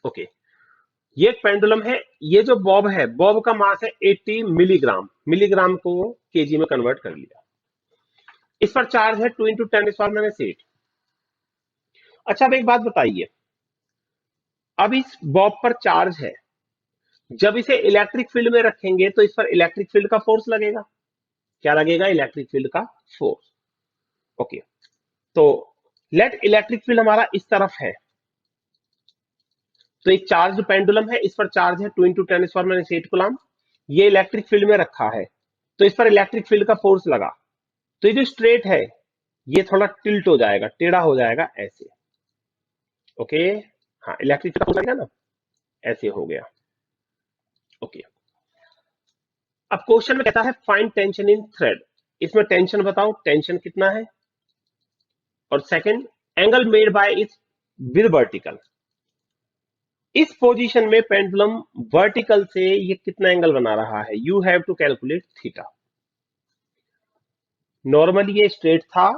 ओके, ये एक पेंडुलम है, ये जो बॉब है, बॉब का मास है 80 मिलीग्राम, मिलीग्राम को केजी में कन्वर्ट कर लिया। इस पर चार्ज है 2 इंटू 10⁻⁸। अच्छा, अब एक बात बताइए, अब इस बॉब पर चार्ज है, जब इसे इलेक्ट्रिक फील्ड में रखेंगे तो इस पर इलेक्ट्रिक फील्ड का फोर्स लगेगा। क्या लगेगा? इलेक्ट्रिक फील्ड का फोर्स। ओके, तो लेट इलेक्ट्रिक फील्ड हमारा इस तरफ है, तो एक चार्ज पेंडुलम है, इस पर चार्ज है 2 इंटू 10⁻⁸ कुलाम, ये इलेक्ट्रिक फील्ड में रखा है, तो इस पर इलेक्ट्रिक फील्ड का फोर्स लगा। तो ये जो स्ट्रेट है, ये थोड़ा टिल्ट हो जाएगा, टेढ़ा हो जाएगा ऐसे। ओके, हाँ, इलेक्ट्रिक फील्ड का फोर्स लगेगा ना, ऐसे हो गया। ओके, अब क्वेश्चन में कहता है फाइंड टेंशन इन थ्रेड, इसमें टेंशन बताओ, टेंशन कितना है, और second angle made by it with vertical. इस पोजीशन में पेंडुलम वर्टिकल से ये कितना एंगल बना रहा है? You have to calculate theta. Normally ये स्ट्रेट था,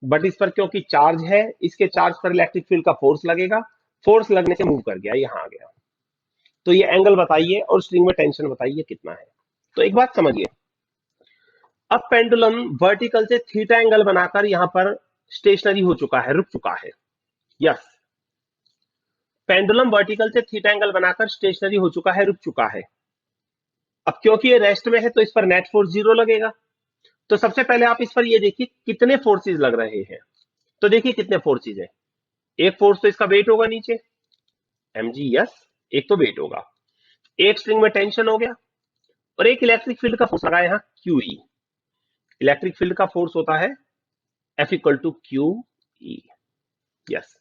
बट इस पर क्योंकि चार्ज है, इसके चार्ज पर इलेक्ट्रिक फील्ड का फोर्स लगेगा, फोर्स लगने से मूव कर गया, यहां आ गया। तो ये एंगल बताइए और स्ट्रिंग में टेंशन बताइए कितना है। तो एक बात समझिए, अब पेंडुलम वर्टिकल से थीटा एंगल बनाकर यहां पर स्टेशनरी हो चुका है, रुक चुका है। यस, पेंडुलम वर्टिकल से थीटा एंगल बनाकर स्टेशनरी हो चुका है, रुक चुका है। अब क्योंकि ये रेस्ट में है तो इस पर नेट फोर्स 0 लगेगा। तो सबसे पहले आप इस पर ये देखिए कितने फोर्सेस लग रहे हैं। तो देखिए कितने फोर्सेस है। एक फोर्स तो इसका वेट होगा नीचे, mg। यस, एक तो वेट होगा, एक स्ट्रिंग में टेंशन हो गया, और एक इलेक्ट्रिक फील्ड का फोर्स लगा यहां QE। इलेक्ट्रिक फील्ड का फोर्स होता है F equal to QE। Yes,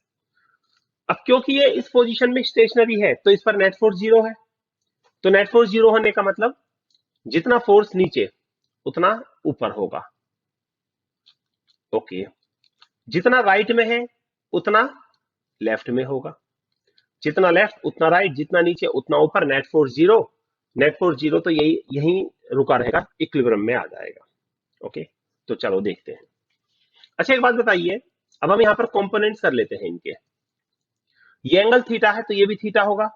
अब क्योंकि ये इस पोजीशन में स्टेशनरी है तो इस पर नेट फोर्स जीरो है। तो नेट फोर्स जीरो होने का मतलब जितना फोर्स नीचे उतना ऊपर होगा। ओके, जितना राइट में है उतना लेफ्ट में होगा, जितना लेफ्ट उतना राइट, जितना नीचे उतना ऊपर। Net force zero, net force zero, तो यही यही रुका रहेगा, इक्विलिब्रियम में आ जाएगा। ओके, तो चलो देखते हैं। अच्छा एक बात बताइए, अब हम यहां पर कंपोनेंट्स कर लेते हैं इनके। ये एंगल थीटा है तो ये भी थीटा होगा।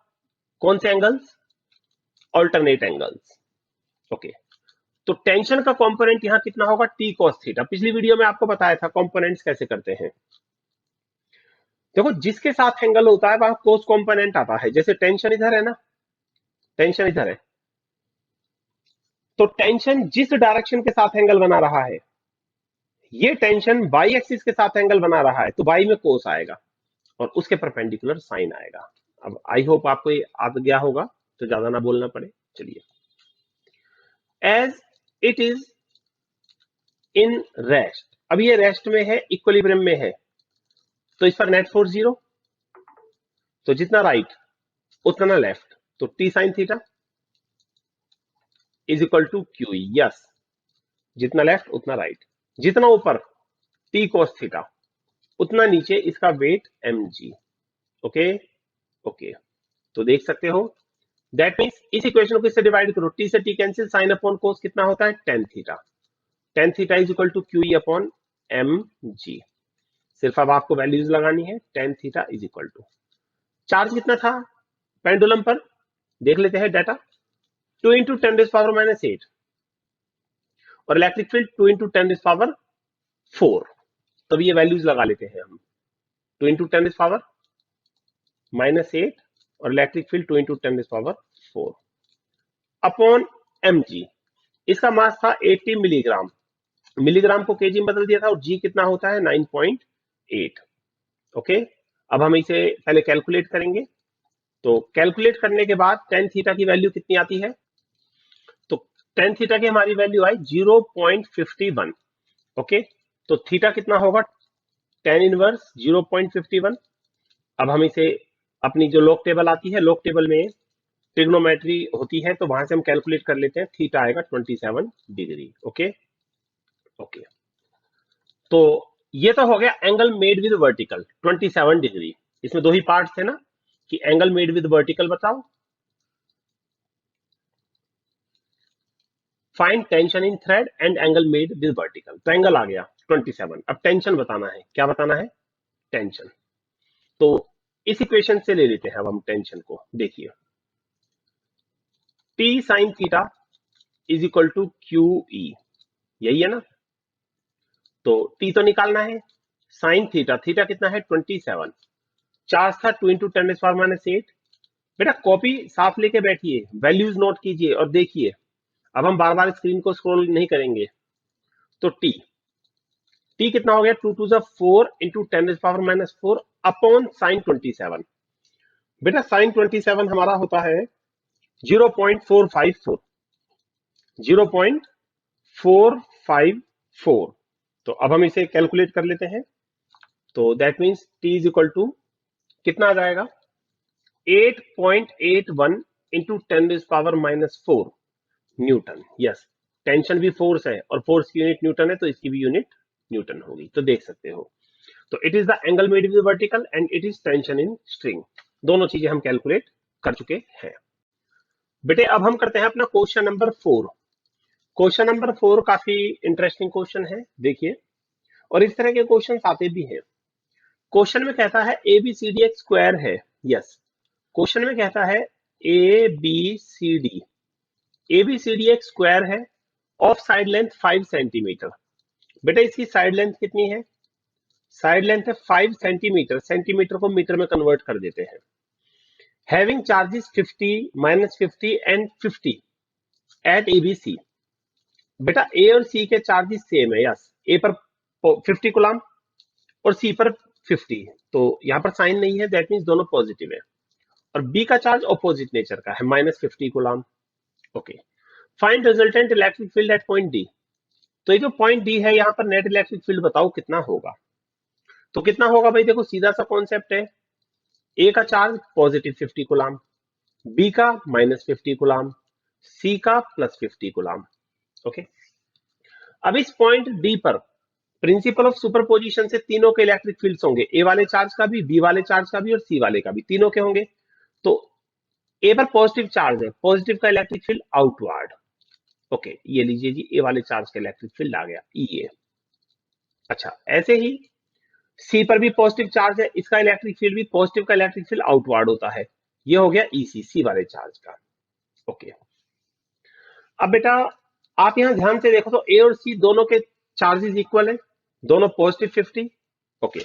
कौन से एंगल्स? Alternate angles. ओके, तो टेंशन का कंपोनेंट यहां कितना होगा? T cos theta. पिछली वीडियो में आपको बताया था कंपोनेंट्स कैसे करते हैं। देखो, जिसके साथ एंगल होता है वहां कोस कंपोनेंट आता है। जैसे टेंशन इधर है ना, टेंशन इधर है, तो टेंशन जिस डायरेक्शन के साथ एंगल बना रहा है, ये टेंशन बाई एक्सिस के साथ एंगल बना रहा है, तो बाई में कोस आएगा और उसके परपेंडिकुलर साइन आएगा। अब आई होप आपको ये आ गया होगा, तो ज्यादा ना बोलना पड़े। चलिए, as it is in rest, अब ये रेस्ट में है, इक्विलिब्रियम में है, तो इस पर नेट फोर्स जीरो, तो जितना राइट उतना लेफ्ट, तो T sine theta is equal to Q. Yes, जितना लेफ्ट उतना राइट, जितना ऊपर टी कॉस थीटा, उतना नीचे इसका weight M G. Okay okay, तो देख सकते हो, दैट मीन्स इस इक्वेशन को इससे डिवाइड करो, टी से T cancel, sine upon cos कितना होता है? Tan theta. Tan theta is equal to Q E upon M G. सिर्फ अब आपको वैल्यूज लगानी है। Tan theta is equal to, charge कितना था पेंडुलम पर, देख लेते हैं data. 2 into ten raise power minus 8, और electric field 2 into ten raise power 4। तब ये वैल्यूज लगा लेते हैं हम। 2 into ten raise power minus 8 और electric field 2 into ten raise power 4 upon M G. इसका मास था 80 मिलीग्राम, मिलीग्राम को केजी में बदल दिया था, और जी कितना होता है? 9.8। ओके, अब हम इसे पहले कैलकुलेट करेंगे। तो कैलकुलेट करने के बाद टेन थीटा की वैल्यू कितनी आती है? तो टेन थीटा की हमारी वैल्यू आई 0.51। ओके, तो थीटा कितना होगा? Tan inverse 0.51। अब हम इसे अपनी जो लॉग टेबल आती है, लॉग टेबल में ट्रिग्नोमेट्री होती है, तो वहां से हम कैलकुलेट कर लेते हैं। थीटा आएगा 27 डिग्री। ओके ओके, तो ये तो हो गया angle made with vertical 27 degree. इसमें दो ही पार्ट थे ना, कि एंगल मेड विद वर्टिकल बताओ, find tension in thread, and angle made with vertical. तो एंगल आ गया 27। अब टेंशन बताना है। क्या बताना है? टेंशन। तो इस इक्वेशन से ले लेते हैं अब हम टेंशन को। देखिए, T sine theta is equal to Q E, यही है ना। तो टी तो निकालना है, साइन थीटा, थीटा कितना है? 27। चार्ज था 2 इंटू टेन पावर माइनस 8। बेटा कॉपी साफ लेके बैठिए, वैल्यूज नोट कीजिए और देखिए। अब हम बार बार स्क्रीन को स्क्रॉल नहीं करेंगे। तो टी, टी कितना हो गया? 2 to 4 into ten power minus 4 upon sine 27। बेटा साइन 27 हमारा होता है 0.454, 0.454। तो अब हम इसे कैलकुलेट कर लेते हैं। तो that means T is equal to कितना आ जाएगा? 8.81 into ten power minus 4 newton. Yes, tension भी फोर्स है और फोर्स की यूनिट न्यूटन है, तो इसकी भी यूनिट न्यूटन होगी। तो देख सकते हो, तो it is the angle made with vertical and it is tension in string. दोनों चीजें हम कैलकुलेट कर चुके हैं। बेटे अब हम करते हैं अपना क्वेश्चन नंबर 4। क्वेश्चन नंबर 4 काफी इंटरेस्टिंग क्वेश्चन है, देखिए। और इस तरह के क्वेश्चन आते भी हैं। क्वेश्चन में कहता है ए बी सी डी एक स्क्वायर है। यस, क्वेश्चन में कहता है A B C D, A B C D एक स्क्वायर है ऑफ साइड लेंथ 5 सेंटीमीटर। बेटा इसकी साइड लेंथ कितनी है? साइड लेंथ है 5 सेंटीमीटर। सेंटीमीटर को मीटर में कन्वर्ट कर देते हैं। Having charges 50, -50 and 50 at ABC. बेटा ए और सी के चार्जेस सेम है। यस, ए पर 50 गुलाम और सी पर 50, तो यहां पर साइन नहीं है, दैट मीन्स दोनों पॉजिटिव है। और बी का चार्ज ऑपोजिट नेचर का है, -50 गुलाम। Okay, find resultant electric field at point D. तो ये जो पॉइंट डी है, यहां पर नेट इलेक्ट्रिक फील्ड बताओ कितना होगा। तो कितना होगा भाई? देखो सीधा सा कॉन्सेप्ट है, ए का चार्ज पॉजिटिव 50 कूलाम, बी का माइनस 50 कूलाम, सी का प्लस 50 कूलाम। ओके, अब इस पॉइंट डी पर प्रिंसिपल ऑफ सुपरपोजिशन से तीनों के इलेक्ट्रिक फील्ड्स होंगे, ए वाले चार्ज का भी, बी वाले चार्ज का भी और सी वाले का भी, तीनों के होंगे। तो ए पर पॉजिटिव चार्ज है, पॉजिटिव का इलेक्ट्रिक फील्ड आउटवर्ड। ओके, ये लीजिए जी, ए वाले चार्ज का इलेक्ट्रिक फील्ड आ गया ई ए। अच्छा, ऐसे ही सी पर भी पॉजिटिव चार्ज है, इसका इलेक्ट्रिक फील्ड भी, पॉजिटिव का इलेक्ट्रिक फील्ड आउटवर्ड होता है, ये हो गया ईसी, सी वाले चार्ज का। ओके, अब बेटा आप यहां ध्यान से देखो तो ए और सी दोनों के चार्जेस इक्वल है, दोनों पॉजिटिव 50। ओके,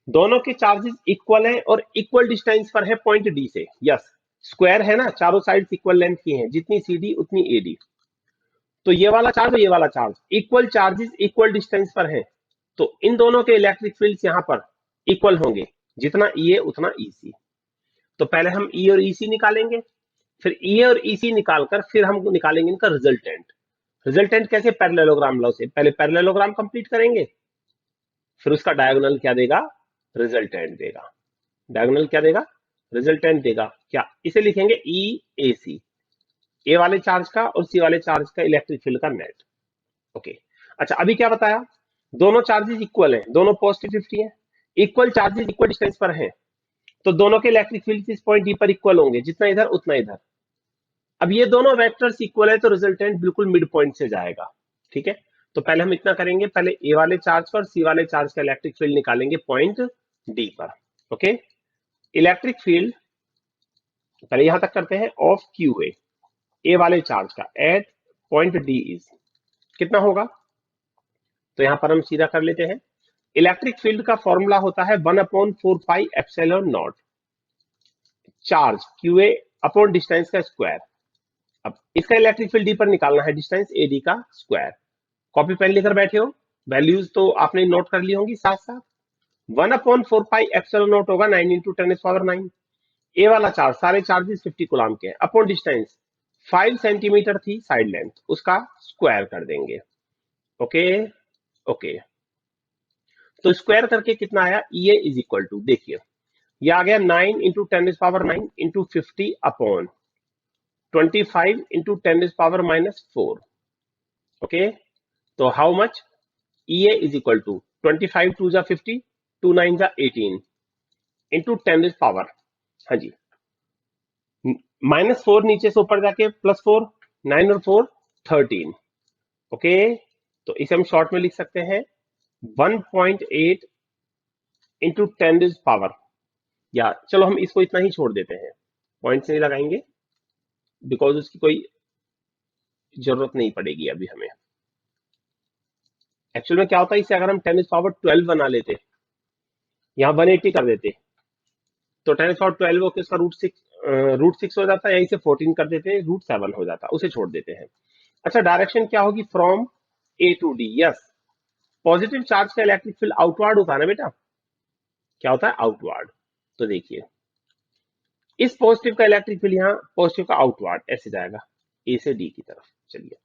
दोनों के चार्जेस इक्वल है और इक्वल डिस्टेंस पर है पॉइंट डी से। यस, स्क्वायर है ना, चारों साइड इक्वल लेंथ की हैं, जितनी सी डी उतनी ए डी। तो ये वाला चार्ज और ये वाला charge equal charges equal distance पर है, तो इन दोनों के इलेक्ट्रिक फील्ड्स यहां पर इक्वल होंगे, जितना ई ए उतना ईसी। तो पहले हम ई और ईसी निकालेंगे, फिर ई और ईसी निकालकर फिर हम निकालेंगे इनका रिजल्टेंट। रिजल्टेंट कैसे? पैरेललोग्राम लॉ से। पहले पैरेललोग्राम कंप्लीट करेंगे, फिर उसका डायगोनल क्या देगा? रिजल्टेंट देगा। डायगोनल क्या देगा? रिजल्टेंट देगा। क्या इसे लिखेंगे? ई ए सी, ए वाले चार्ज का और सी वाले चार्ज का इलेक्ट्रिक फील्ड का नेट। ओके, अच्छा अभी क्या बताया? दोनों चार्जेस इक्वल हैं, दोनों पॉजिटिव 50 है, इक्वल चार्जेस इक्वल डिस्टेंस पर हैं, तो दोनों के इलेक्ट्रिक फील्ड इस पॉइंट डी पर इक्वल होंगे, जितना इधर उतना इधर। अब ये दोनों वेक्टर्स इक्वल है तो रिजल्टेंट बिल्कुल मिड पॉइंट से जाएगा। ठीक है, तो पहले हम इतना करेंगे, पहले ए वाले चार्ज पर सी वाले चार्ज का इलेक्ट्रिक फील्ड निकालेंगे पॉइंट डी पर। ओके, इलेक्ट्रिक फील्ड पहले यहां तक करते हैं ऑफ क्यू ए वाले चार्ज का एट पॉइंट डी इज कितना होगा? तो यहां पर हम सीधा कर लेते हैं। इलेक्ट्रिक फील्ड का फॉर्मूला होता है 1/4 pi epsilon naught charge Q A upon distance का स्क्वायर। अब इसका इलेक्ट्रिक फील्ड डी पर निकालना है, डिस्टेंस ए डी का स्क्वायर। कॉपी पेन लेकर बैठे हो, वैल्यूज तो आपने नोट कर ली होंगी साथ साथ। 1/4 पाई एप्सिलॉन नॉट होगा 9 × 10⁹। ए वाला चार्ज, सारे चार्जेस 50 कूलाम के हैं, अपॉन डिस्टेंस 5 सेंटीमीटर थी साइड लेंथ, उसका स्क्वायर कर देंगे। ओके ओके, तो स्क्वायर करके कितना आया? E A is equal to, देखिए ये आ गया 9 × 10⁹ इंटू 50 अपॉन 25 × 10⁻⁻4। ओके, तो how much? E A is equal to 25 2 जा 50, 2 9 जा 18 इंटू 10⁻। हाँ जी, -4 नीचे से ऊपर जाके +4, 9 और 4 13। ओके, तो इसे हम शॉर्ट में लिख सकते हैं 1.8 इंटू 10⁻, या चलो हम इसको इतना ही छोड़ देते हैं, पॉइंट से नहीं लगाएंगे बिकॉज उसकी कोई जरूरत नहीं पड़ेगी अभी हमें। एक्चुअल में क्या होता है, इसे अगर हम 10⁻12 बना लेते, यहाँ 180 कर देते, तो 10⁻12 होकर उसका √6 हो जाता है, यहीं से 14 कर देते, √7 हो जाता, उसे छोड़ देते हैं। अच्छा, डायरेक्शन क्या होगी? From A to D. Yes, positive charge का इलेक्ट्रिक फील्ड आउटवर्ड होता है ना बेटा, क्या होता है? आउटवर्ड। तो देखिए इस पॉजिटिव का इलेक्ट्रिक फील्ड यहाँ पॉजिटिव का आउटवर्ड ऐसे जाएगा ए से डी की तरफ। चलिए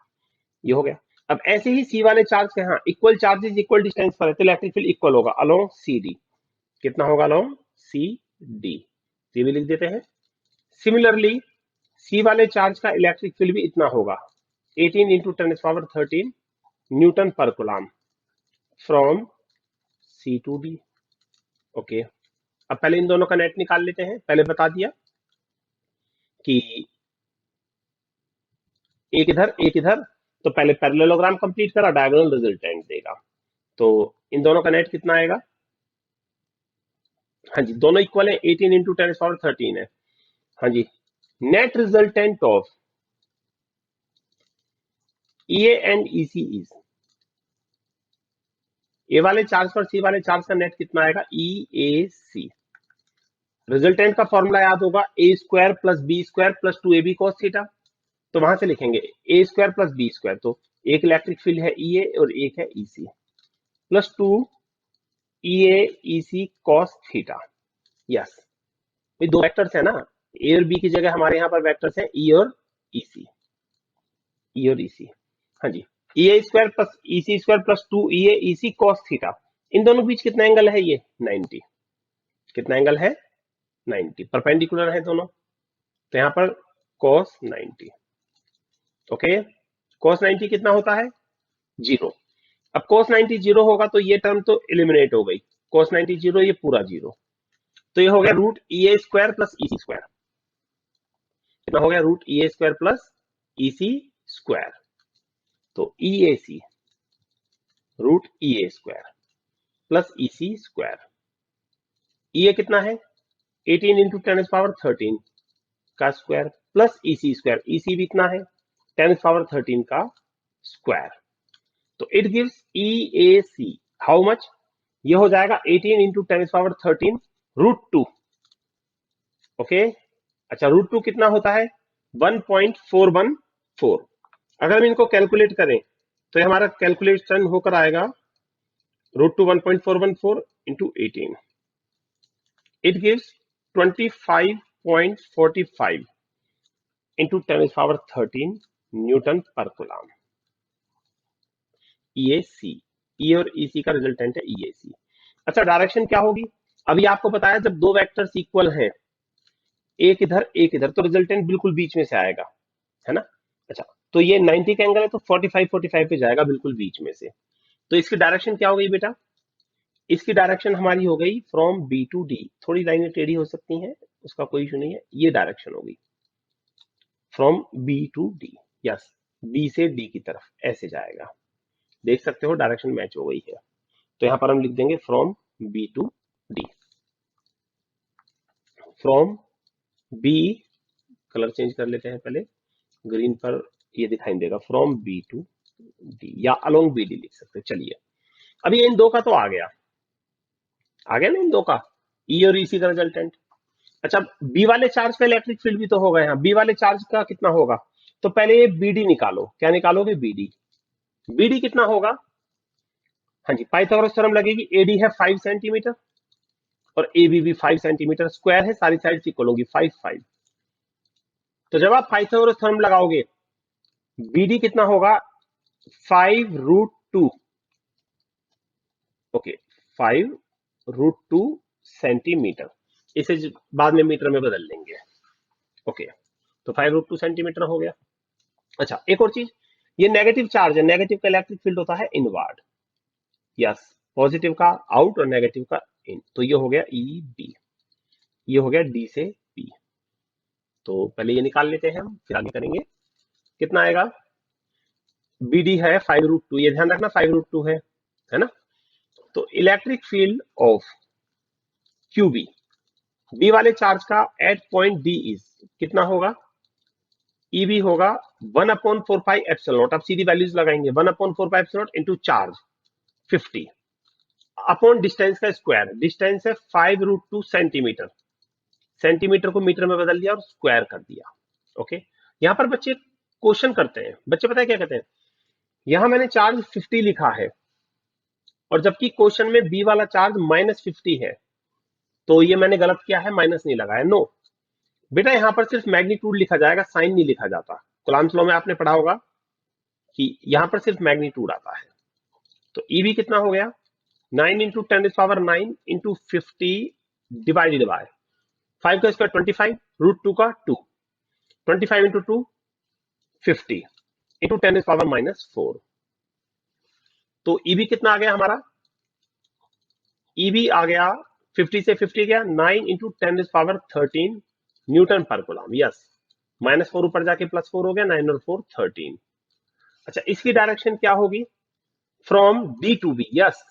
ये हो गया। अब ऐसे ही सी वाले चार्ज के यहाँ इक्वल चार्जेस इक्वल डिस्टेंस पर है, तो इलेक्ट्रिक फील्ड इक्वल होगा अलोंग सी डी। कितना होगा अलोंग सी डी? ये भी लिख देते हैं। सिमिलरली सी वाले चार्ज का इलेक्ट्रिक फील्ड भी इतना होगा 18 × 10⁻13 newton per coulomb from C to D. Okay, अब पहले इन दोनों का नेट निकाल लेते हैं। पहले बता दिया कि एक इधर एक इधर, तो पहले पैरेललोग्राम कंप्लीट करा, डायगोनल रिजल्टेंट देगा। तो इन दोनों का नेट कितना आएगा? हाँ जी, दोनों इक्वल है, 18 × 10⁻13 है। हाँ जी, net resultant of E A and E C is, A वाले चार्ज पर सी वाले चार्ज का नेट कितना आएगा? ई ए सी। रिजल्टेंट का फॉर्मूला याद होगा, a² + b² + 2ab cos theta. तो वहां से लिखेंगे a² + b², तो एक इलेक्ट्रिक फील्ड है ई ए और एक है ई सी, +2 ई ए ई सी cos थीटा। यस, ये दो वेक्टर्स है ना, ए और बी की जगह हमारे यहाँ पर वेक्टर्स है ई और ई सी, ई और ई सी। हाँ जी, EA² + EC² + 2EA EC cos theta. इन दोनों के बीच कितना एंगल है? ये 90। कितना एंगल है? 90, परपेंडिकुलर है दोनों, तो यहाँ पर cos 90। ओके, cos 90 कितना होता है? 0। अब cos 90 0 होगा तो ये टर्म तो एलिमिनेट हो गई, cos 90 0, ये पूरा 0, तो ये हो गया रूट ई ए स्क्वायर प्लस ई सी स्क्वायर। कितना हो गया? रूट ई ए स्क्वायर प्लस ई सी स्क्वायर। तो E A C root E A square plus E C square. ई ए कितना है? 18 इंटू 10 पावर 13 का स्क्वायर प्लस ई सी स्क्वायर। ई सी भी कितना है? 10 पावर 13 का स्क्वायर। तो it gives E A see how much? ये हो जाएगा 18 इंटू 10 पावर 13 √2। ओके, अच्छा √2 कितना होता है? 1.414। अगर हम इनको कैलकुलेट करें तो ये हमारा कैलकुलेशन होकर आएगा √2 1.414 into 18, it gives 25.45 into 10 power 13 Newton पर कूलम। EAC, ई और EC का रिजल्टेंट है EAC। अच्छा, डायरेक्शन क्या होगी? अभी आपको बताया जब दो वेक्टर्स इक्वल हैं, एक इधर एक इधर, तो रिजल्टेंट बिल्कुल बीच में से आएगा, है ना? अच्छा, तो ये 90 का एंगल है तो 45 पे जाएगा बिल्कुल बीच में से। तो इसकी डायरेक्शन क्या हो गई बेटा? इसकी डायरेक्शन हमारी हो गई फ्रॉम बी टू डी। थोड़ी लाइनें टेढ़ी हो सकती हैं, उसका कोई इशू नहीं है। ये डायरेक्शन होगी from B to D, yes, B से डी की तरफ ऐसे जाएगा। देख सकते हो डायरेक्शन मैच हो गई है। तो यहां पर हम लिख देंगे from B to D. From B, colour change कर लेते हैं पहले, ग्रीन पर ये दिखाई देगा, फ्रॉम बी टू डी, या अलोंग बी डी लिख सकते हैं। चलिए, अभी इन दो का तो आ गया ना, इन दो का, ई और ईसी का रिजल्टेंट। अच्छा, बी वाले चार्ज का इलेक्ट्रिक फील्ड भी तो होगा यहाँ। बी वाले चार्ज का कितना होगा? तो पहले ये बीडी निकालो। क्या निकालोगे? बीडी। बीडी कितना होगा? हाँ जी, पाइथागोरस थ्योरम लगेगी। एडी है 5 सेंटीमीटर और एबी भी 5 सेंटीमीटर, स्क्वायर है, सारी साइड इक्वल होगी, 5 5। तो जब आप पाइथागोरस थ्योरम लगाओगे, बीडी कितना होगा? 5√2। Okay, 5√2 centimetre. इसे बाद में मीटर में बदल लेंगे। ओके, तो 5√2 सेंटीमीटर हो गया। अच्छा, एक और चीज, ये नेगेटिव चार्ज है, नेगेटिव का इलेक्ट्रिक फील्ड होता है इनवर्ड। यस, पॉजिटिव का आउट और नेगेटिव का इन। तो ये हो गया ई बी, ये हो गया डी से बी। तो पहले ये निकाल लेते हैं हम, फिर आगे करेंगे। कितना आएगा? बी डी है 5√2, ये ध्यान रखना 5√2 है ना? तो electric field of Q B, B वाले चार्ज का एट पॉइंट डी इज कितना होगा? ई बी होगा 1/4πε0। अब सीधी वैल्यूज लगाएंगे, 1/4πε0 इंटू चार्ज 50 अपॉन डिस्टेंस का स्क्वायर। डिस्टेंस है 5√2 सेंटीमीटर, सेंटीमीटर को मीटर में बदल दिया और स्क्वायर कर दिया। ओके, यहां पर बच्चे क्वेश्चन करते हैं, बच्चे पता है क्या कहते हैं? यहां मैंने चार्ज 50 लिखा है और जबकि क्वेश्चन में बी वाला चार्ज -50 है, तो ये मैंने गलत किया है, माइनस नहीं लगाया। नो बेटा, यहां पर सिर्फ मैग्नीट्यूड लिखा जाएगा, साइन नहीं लिखा जाता। कूलम्ब्स लॉ में आपने पढ़ा होगा कि यहां पर सिर्फ मैग्नीट्यूड आता है। तो ईबी कितना हो गया? 9 इंटू 10⁹ इंटू 50 डिवाइडेड बाय 5 का स्क्वायर 25, √2 का 2, 25 इंटू 2 50 इंटू 10⁻⁻4। तो ईबी कितना आ गया हमारा? ईबी आ गया 50 से 50 गया, 9 इंटू 10⁻13 न्यूटन पर कूलम। यस, -4 ऊपर जाके +4 हो गया, 9 और 4 13। अच्छा, इसकी डायरेक्शन क्या होगी? From D to B. Yes,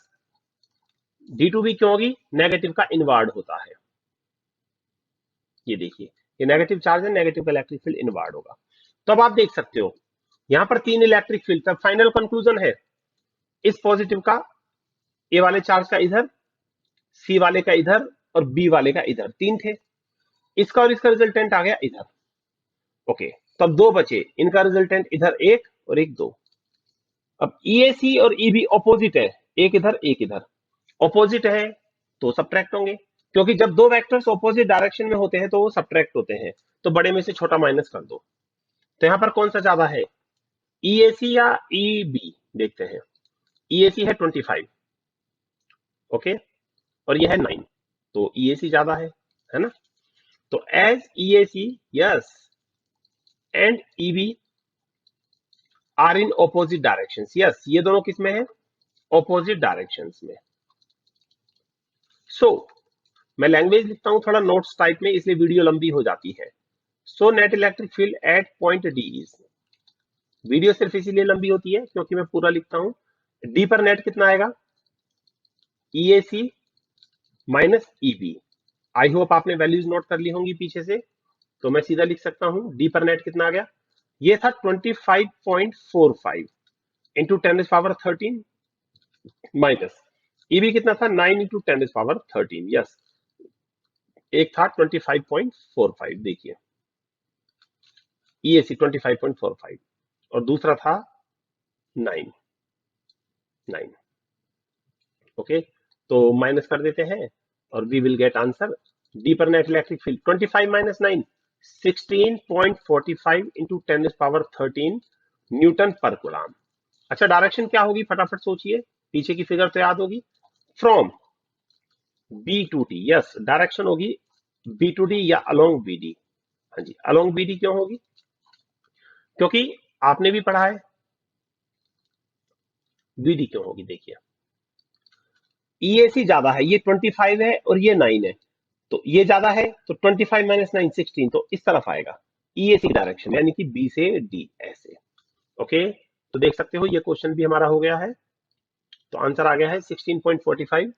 D to B क्यों होगी? नेगेटिव का इनवर्ड होता है। ये देखिए, ये नेगेटिव चार्ज है, नेगेटिव का इलेक्ट्रिक फील्ड इनवर्ड होगा। तो अब आप देख सकते हो यहां पर 3 इलेक्ट्रिक फील्ड। तब फाइनल कंक्लूजन है, इस पॉजिटिव का, ए वाले चार्ज का इधर, सी वाले का इधर और बी वाले का इधर, 3 थे। इसका और इसका रिजल्टेंट आ गया इधर। ओके, तब 2 बचे, इनका रिजल्टेंट इधर 1 और एक 2। अब EAC और EB ऑपोजिट है, एक इधर एक इधर, ऑपोजिट है तो सब्ट्रैक्ट होंगे, क्योंकि जब दो वेक्टर्स ऑपोजिट डायरेक्शन में होते हैं तो वो सब्ट्रैक्ट होते हैं। तो बड़े में से छोटा माइनस कर दो। तो यहां पर कौन सा ज्यादा है, EAC या EB? देखते हैं। EAC है 25, ओके, और ये है 9, तो EAC ज्यादा है ना? तो as EAC yes and EB are in opposite directions, yes ये दोनों किस में है, ऑपोजिट डायरेक्शंस में। सो मैं लैंग्वेज लिखता हूं थोड़ा नोट्स टाइप में, इसलिए वीडियो लंबी हो जाती है। So net electric field at point D is, video सिर्फ इसीलिए लंबी होती है क्योंकि मैं पूरा लिखता हूं। डी पर नेट कितना आएगा, EAC minus EB। I hope आपने वैल्यूज नोट कर ली होंगी पीछे से, तो मैं सीधा लिख सकता हूं डी पर नेट कितना आ गया, ये था 25.45 इंटू 10⁻13 माइनस EB कितना था 9 इंटू 10⁻13, यस एक था 25.45, देखिए EAC 25.45 और दूसरा था 9 ओके, तो माइनस कर देते हैं और we will get answer. D पर net electric field 25 minus 9 16.45 into 10⁻13 newton पर कूलम। अच्छा डायरेक्शन क्या होगी फटाफट सोचिए, पीछे की फिगर तो याद होगी, from B to D, yes direction होगी B टू D या अलोंग BD। हाँ जी, अलोंग BD क्यों होगी, क्योंकि आपने भी पढ़ा है BD क्यों होगी, देखिए EAC ज्यादा है, ये 25 है और ये 9 है, तो ये ज्यादा है तो 25 माइनस 9 16, तो इस तरफ आएगा EAC डायरेक्शन, यानी कि B से D ऐसे। ओके, तो देख सकते हो ये क्वेश्चन भी हमारा हो गया है, तो आंसर आ गया है 16.45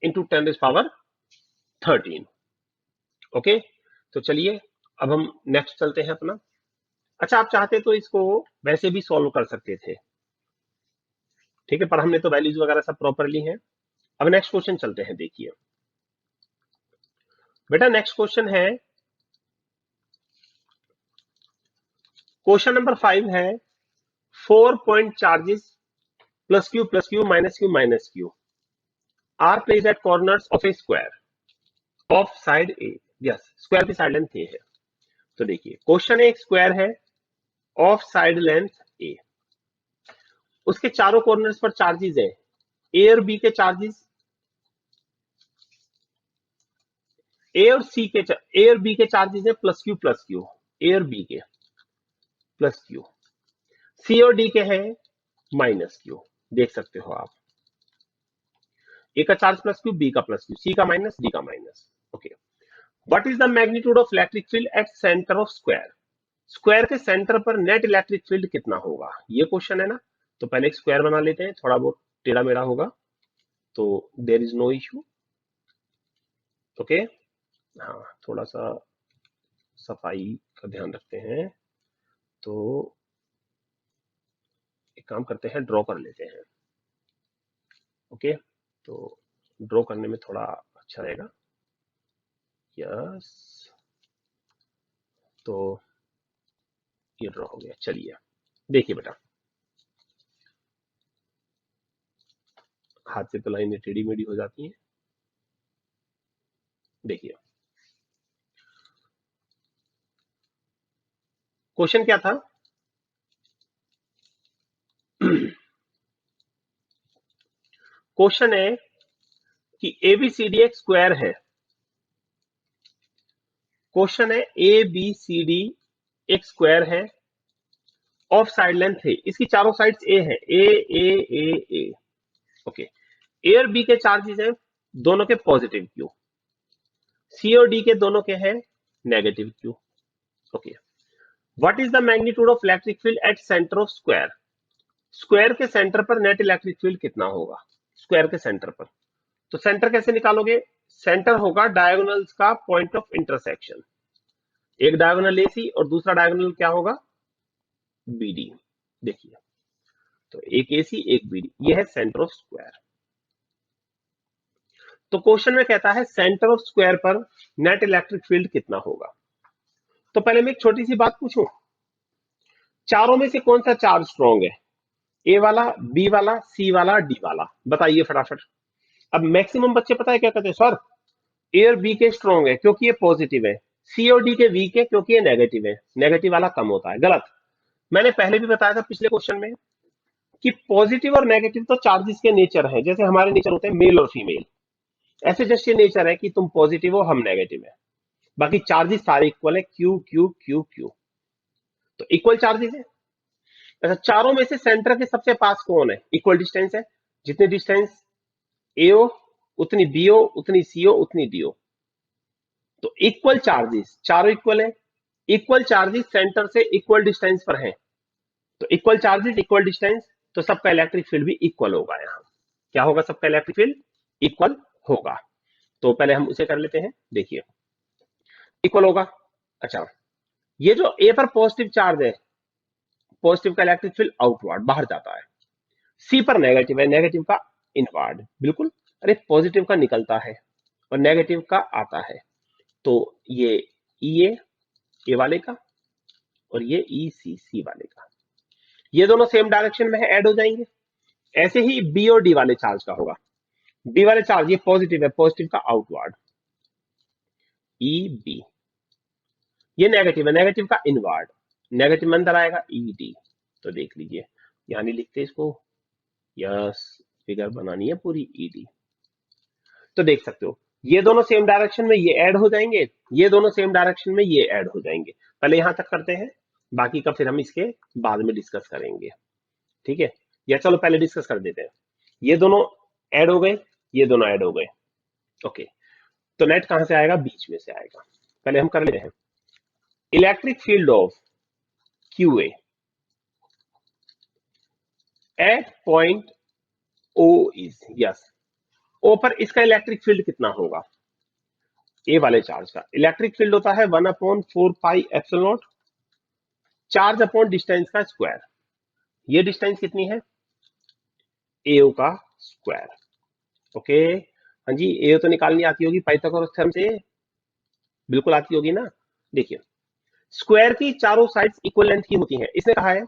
इंटू 10⁻13। ओके, तो चलिए अब हम नेक्स्ट चलते हैं अपना। अच्छा आप चाहते तो इसको वैसे भी सॉल्व कर सकते थे, ठीक है, पर हमने तो वैल्यूज वगैरह सब प्रॉपरली हैं। अब नेक्स्ट क्वेश्चन चलते हैं, देखिए बेटा नेक्स्ट क्वेश्चन है, क्वेश्चन नंबर 5 है 4 point charges plus Q minus Q R placed at corners of A square of side A, yes square की साइड लेंथ ए है। तो देखिए क्वेश्चन एक स्क्वायर है ऑफ साइड लेंथ ए, उसके चारों कॉर्नर्स पर चार्जेस है, ए और बी के चार्जेस, ए और बी के चार्जेस है प्लस क्यू, ए और बी के प्लस क्यू, सी और डी के हैं माइनस क्यू, देख सकते हो आप, ए का चार्ज प्लस क्यू, बी का प्लस क्यू, सी का माइनस, डी का minus. Okay, what is the magnitude of electric field at centre of square, square के सेंटर पर नेट इलेक्ट्रिक फील्ड कितना होगा, ये क्वेश्चन है ना। तो पहले एक स्क्वायर बना लेते हैं, थोड़ा बहुत टेढ़ा मेढ़ा होगा, तो there is no issue. Okay, हाँ थोड़ा सा सफाई का ध्यान रखते हैं, तो एक काम करते हैं ड्रॉ कर लेते हैं। ओके, तो ड्रॉ करने में थोड़ा अच्छा रहेगा, यस, तो ये ड्रॉ हो गया। चलिए देखिए बेटा, हाथ से तो लाइनें टेढ़ी मेढ़ी हो जाती हैं, देखिए क्वेश्चन क्या था, क्वेश्चन है कि ABCD एक स्क्वायर है, क्वेश्चन है ABCD एक स्क्वायर है ऑफ साइड लेंथ है, इसकी चारों साइड्स ए है, ए। ओके, ए और बी के चार्जेस हैं दोनों के पॉजिटिव क्यू, सी और डी के दोनों के हैं negative Q. Okay, what is the magnitude of electric field at centre of square, square के सेंटर पर नेट इलेक्ट्रिक फील्ड कितना होगा, स्क्वायर के सेंटर पर। तो सेंटर कैसे निकालोगे, सेंटर होगा डायगोनल्स का पॉइंट ऑफ इंटरसेक्शन, एक डायगोनल AC और दूसरा डायगोनल क्या होगा BD, देखिए तो एक AC एक BD, ये है सेंटर ऑफ स्क्वायर। तो क्वेश्चन में कहता है सेंटर ऑफ स्क्वायर पर नेट इलेक्ट्रिक फील्ड कितना होगा। तो पहले मैं एक छोटी सी बात पूछूं, चारों में से कौन सा चार्ज स्ट्रॉन्ग है, ए वाला, बी वाला, सी वाला, डी वाला, बताइए फटाफट। अब मैक्सिमम बच्चे पता है क्या कहते हैं, सर ए और बी के स्ट्रॉन्ग है क्योंकि ये पॉजिटिव है, सी और डी के वीक है क्योंकि ये नेगेटिव है, नेगेटिव वाला कम होता है। गलत, मैंने पहले भी बताया था पिछले क्वेश्चन में कि पॉजिटिव और नेगेटिव तो चार्जेस के नेचर है, जैसे हमारे नेचर होते हैं मेल और फीमेल, ऐसे जैसे नेचर है कि तुम पॉजिटिव हो हम नेगेटिव है, बाकी चार्जेस सारे इक्वल है, क्यू क्यू क्यू क्यू, तो इक्वल चार्जेस है। अच्छा, चारों में से सेंटर के सबसे पास कौन है, इक्वल डिस्टेंस है, जितनी डिस्टेंस एओ उतनी बीओ उतनी सीओ उतनी डीओ, तो इक्वल चार्जेस, चारों इक्वल है, इक्वल चार्जेस सेंटर से इक्वल डिस्टेंस पर हैं, तो इक्वल चार्जेस इक्वल डिस्टेंस, तो सबका इलेक्ट्रिक फील्ड भी इक्वल होगा। यहाँ क्या होगा, सबका इलेक्ट्रिक फील्ड इक्वल होगा। तो पहले हम उसे कर लेते हैं, देखिए इक्वल होगा। अच्छा, ये जो ए पर पॉजिटिव चार्ज है, पॉजिटिव का इलेक्ट्रिक फील्ड आउटवर्ड बाहर जाता है, सी पर नेगेटिव है, नेगेटिव का इनवर्ड, बिल्कुल, अरे पॉजिटिव का निकलता है और नेगेटिव का आता है, तो ये ई ए वाले का और ये ई सी वाले का, ये दोनों सेम डायरेक्शन में है, ऐड हो जाएंगे। ऐसे ही बी और डी वाले चार्ज का होगा, बी वाले चार्ज ये पॉजिटिव है, पॉजिटिव का आउटवर्ड ई बी, ये नेगेटिव है, नेगेटिव का इनवर्ड, नेगेटिव में अंदर आएगा ई डी। तो देख लीजिए, यहां नहीं लिखते इसको, यस, फिगर बनानी है पूरी ई डी। तो देख सकते हो ये दोनों सेम डायरेक्शन में ये ऐड हो जाएंगे, ये दोनों सेम डायरेक्शन में ये ऐड हो जाएंगे। पहले यहां तक करते हैं, बाकी का फिर हम इसके बाद में डिस्कस करेंगे, ठीक है। या चलो पहले डिस्कस कर देते हैं, ये दोनों ऐड हो गए, ये दोनों ऐड हो गए, ओके। तो नेट कहां से आएगा, बीच में से आएगा। पहले हम कर लेते हैं, electric field of Q at point O is, yes, O पर इसका इलेक्ट्रिक फील्ड कितना होगा, ए वाले चार्ज का इलेक्ट्रिक फील्ड होता है 1/4 pi epsilon naught, charge upon distance का स्क्वायर। ये डिस्टेंस कितनी है, एओ का स्क्वायर, ओके। हाँ जी, एओ तो निकालनी आती होगी पाइथागोरस थ्योरम से, बिल्कुल आती होगी ना। देखिए, स्क्वायर की चारों साइड्स इक्वल लेंथ की होती हैं, इसने कहा है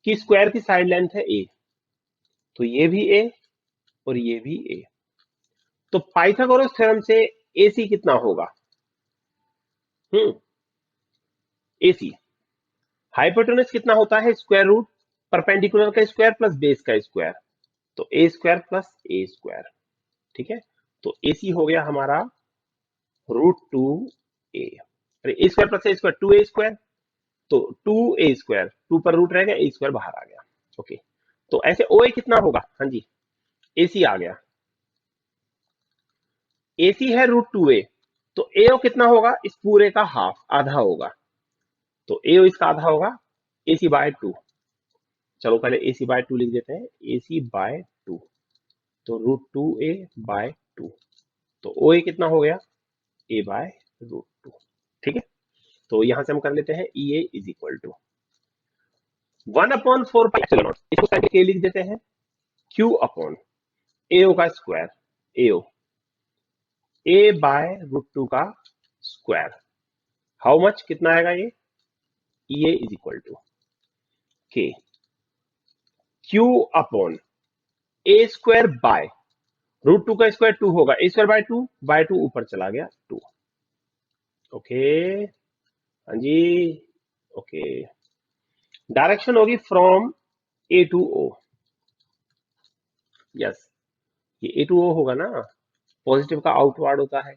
कि स्क्वायर की साइड लेंथ है ए, तो ये भी ए और ये भी ए, तो पाइथागोरस थ्योरम से एसी कितना होगा, एसी हाइपोटेनस कितना होता है, स्क्वायर रूट परपेंडिकुलर का स्क्वायर प्लस बेस का स्क्वायर, तो ए स्क्वायर प्लस ए स्क्वायर, ठीक है। तो एसी हो गया हमारा √2a, अरे ए स्क्वायर प्लस ए स्क्वायर 2a स्क्वायर, तो 2a स्क्वायर, 2 पर रूट रह गया, ए स्क्वायर बाहर आ गया, ओके। तो ऐसे ओए कितना होगा, हाँ जी, एसी आ गया, एसी है √2a, तो एओ कितना होगा, इस पूरे का हाफ, आधा होगा, तो एओ इसका आधा होगा, AC/2, चलो पहले AC/2 लिख देते हैं, AC/2, तो √2a/2, तो OA कितना हो गया, A/√2, ठीक है। तो यहां से हम कर लेते हैं EA इज इक्वल टू 1/4 पाई, इसको के लिख देते हैं, Q अपॉन एओ का स्क्वायर, एओ A/√2 का स्क्वायर, हाउ मच, कितना आएगा ये, EA इज इक्वल टू के Q upon A square by √2 का स्क्वायर 2 होगा, ए स्क्वायर बाय टू ऊपर चला गया 2, ओके, हाँ जी, ओके। डायरेक्शन होगी from A to O, yes, ये ए टू ओ होगा ना, पॉजिटिव का आउटवर्ड होता है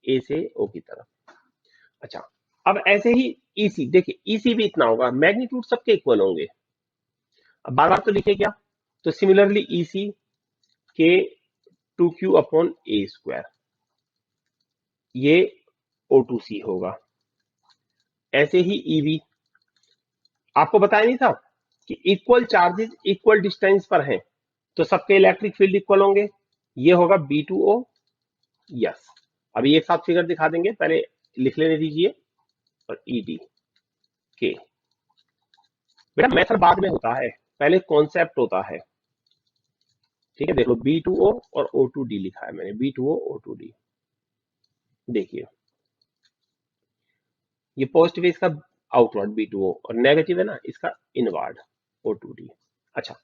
ए से ओ की तरफ। अच्छा, अब ऐसे ही ईसी, देखिए ईसी भी इतना होगा, मैग्नीट्यूड सबके इक्वल होंगे, अब बार बार तो लिखे क्या, तो सिमिलरली ईसी के 2Q अपॉन ए स्क्वायर, ये O2C होगा। ऐसे ही ईवी, आपको बताया नहीं था कि इक्वल चार्जेस इक्वल डिस्टेंस पर हैं, तो सबके इलेक्ट्रिक फील्ड इक्वल होंगे, ये होगा B2O, यस। अभी एक साथ फिगर दिखा देंगे, पहले लिख लेने दीजिए, और ED के, बेटा मेथड बाद में होता है, पहले कॉन्सेप्ट होता है, ठीक है। देख लो B2O और O2D लिखा है मैंने, B2O O2D, देखिए ये पॉजिटिव है इसका आउटवर्ड B2O, और नेगेटिव है ना इसका इनवर्ड O2D। अच्छा,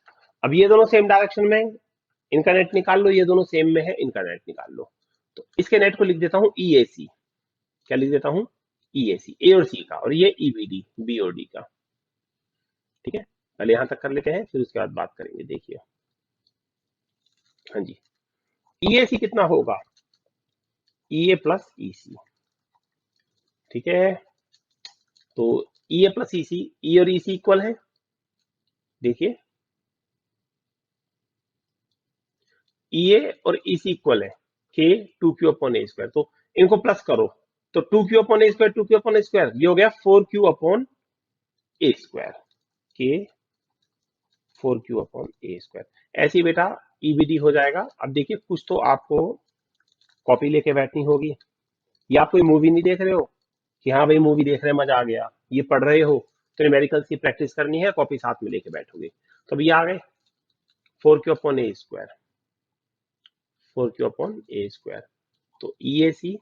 अब ये दोनों सेम डायरेक्शन में, इनका नेट निकाल लो, ये दोनों सेम में है, इनका नेट निकाल लो, तो इसके नेट को लिख देता हूं EAC, क्या लिख देता हूं, EAC, ए और सी का, और ये EBD, बी और डी का, ठीक है। पहले यहां तक कर लेते हैं, फिर उसके बाद बात करेंगे, देखिए, हाँ जी, EAC कितना होगा, EA प्लस EC, ठीक है। तो ई ए प्लस ईसी, ई और ईसी इक्वल है, देखिए ई ए और ईसी इक्वल है K two Q upon A square, तो इनको प्लस करो, तो two Q upon A square, two Q upon A square, ये हो गया four Q upon A square, K four Q upon A square. ऐसे ही बेटा ईबीडी हो जाएगा। अब देखिए कुछ तो आपको कॉपी लेके बैठनी होगी, या आप कोई मूवी नहीं देख रहे हो कि हाँ भाई मूवी देख रहे हैं मजा आ गया, ये पढ़ रहे हो तो न्यूमेरिकल्स की प्रैक्टिस करनी है, कॉपी साथ में लेके बैठोगे। तो अभी आ गए four Q upon A square, four Q upon A square, तो E A C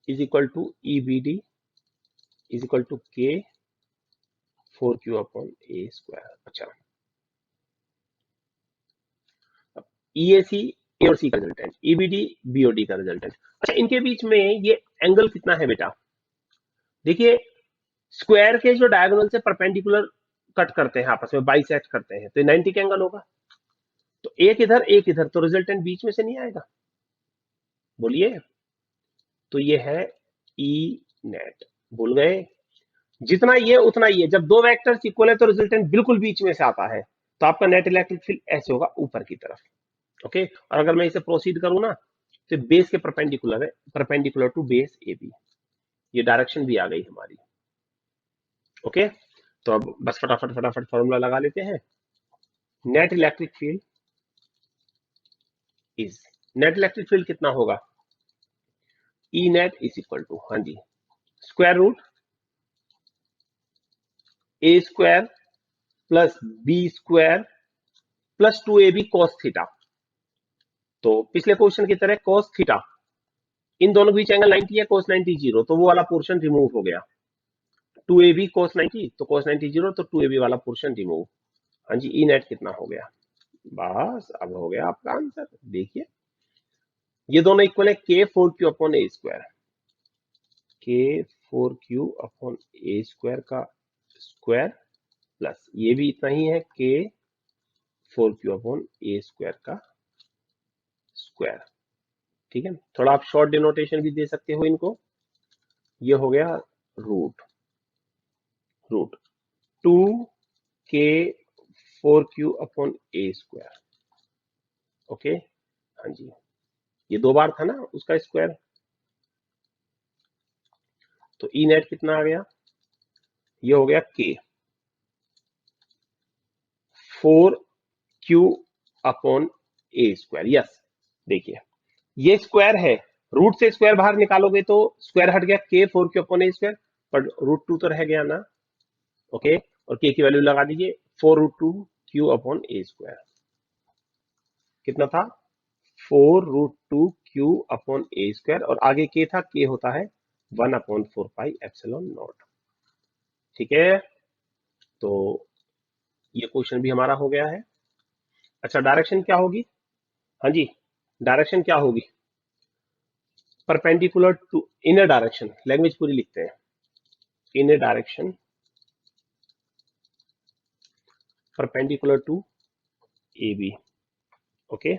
is equal to E B D is equal to K four Q upon A square. अच्छा, ई ए सी ए और C का रिजल्टेंट, E B D B और D का रिजल्टेंट। अच्छा, इनके बीच में ये एंगल कितना है बेटा, देखिए स्क्वायर के जो डायगोनल से परपेंडिकुलर कट करते हैं, आपस में बाइसेक्ट करते हैं, तो 90 का एंगल होगा। तो एक इधर, तो रिजल्टेंट बीच में से नहीं आएगा, बोलिए। तो ये है ई नेट, भूल गए, जितना ये उतना ये, जब दो वेक्टर्स इक्वल है तो रिजल्टेंट बिल्कुल बीच में से आता है, तो आपका नेट इलेक्ट्रिक फील्ड ऐसे होगा ऊपर की तरफ। ओके, और अगर मैं इसे प्रोसीड करूं ना, तो बेस के परपेंडिकुलर है, perpendicular to base A B, ये डायरेक्शन भी आ गई हमारी। ओके, तो अब बस फटाफट फटाफट फॉर्मूला लगा लेते हैं। Net electric field is, net electric field कितना होगा, E net is equal to, हाँ जी, square root A square plus B square plus two A B cos theta. तो पिछले क्वेश्चन की तरह कॉस थीटा, इन दोनों के बीच एंगल 90 है, cos 90 जीरो, तो वो वाला पोर्शन रिमूव हो गया। टू ए बी cos 90, तो cos 90 जीरो, तो टू ए बी वाला पोर्शन रिमूव। हाँ जी, ई नेट कितना हो गया, बस अब हो गया आपका आंसर। देखिए ये दोनों इक्वल है के four Q upon A square, K four Q upon A square का स्क्वायर प्लस ये भी इतना ही है, के four Q upon A square का स्क्वायर। ठीक है, थोड़ा आप शॉर्ट डिनोटेशन भी दे सकते हो इनको, ये हो गया root, root two K four Q upon A square. Okay, हाँ जी, ये दो बार था ना उसका स्क्वायर, तो ई नेट कितना आ गया, ये हो गया के four Q upon A square. Yes, देखिए ये स्क्वायर है, रूट से स्क्वायर बाहर निकालोगे तो स्क्वायर हट गया, के four Q upon A square, पर रूट टू तो रह गया ना। ओके, और के की वैल्यू लगा दीजिए, four root two Q upon A square, कितना था, four root two Q upon A square, और आगे के था, के होता है one upon four pi epsilon naught. ठीक है, तो ये क्वेश्चन भी हमारा हो गया है। अच्छा, डायरेक्शन क्या होगी, हाँ जी, डायरेक्शन क्या होगी, perpendicular to, in a direction, language पूरी लिखते हैं, in a direction perpendicular to A B. Okay,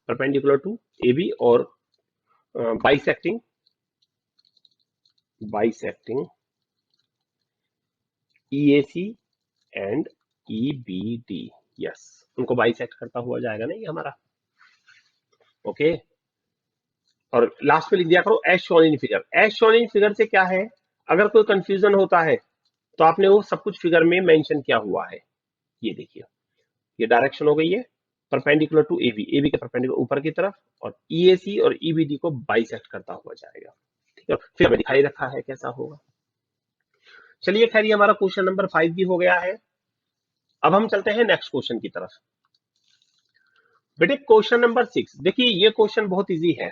perpendicular to A B, और bisecting, bisecting E A C and E B D. Yes, उनको बाइसेक्ट करता हुआ जाएगा ना ये हमारा। ओके, और लास्ट में लिख दिया करो as shown in figure, as shown in figure से क्या है, अगर कोई कंफ्यूजन होता है तो आपने वो सब कुछ फिगर में मेंशन किया हुआ है। ये देखिए, ये डायरेक्शन हो गई है perpendicular to A B, A B के परपेंडिकुलर ऊपर की तरफ, और ई ए सी और ई बी डी को बाइसेक्ट करता हुआ जाएगा। ठीक है, फिर हमें दिखाई रखा है कैसा होगा। चलिए खैर, ये हमारा क्वेश्चन नंबर 5 भी हो गया है। अब हम चलते हैं नेक्स्ट क्वेश्चन की तरफ। बेटे क्वेश्चन नंबर 6, देखिए ये क्वेश्चन बहुत इजी है,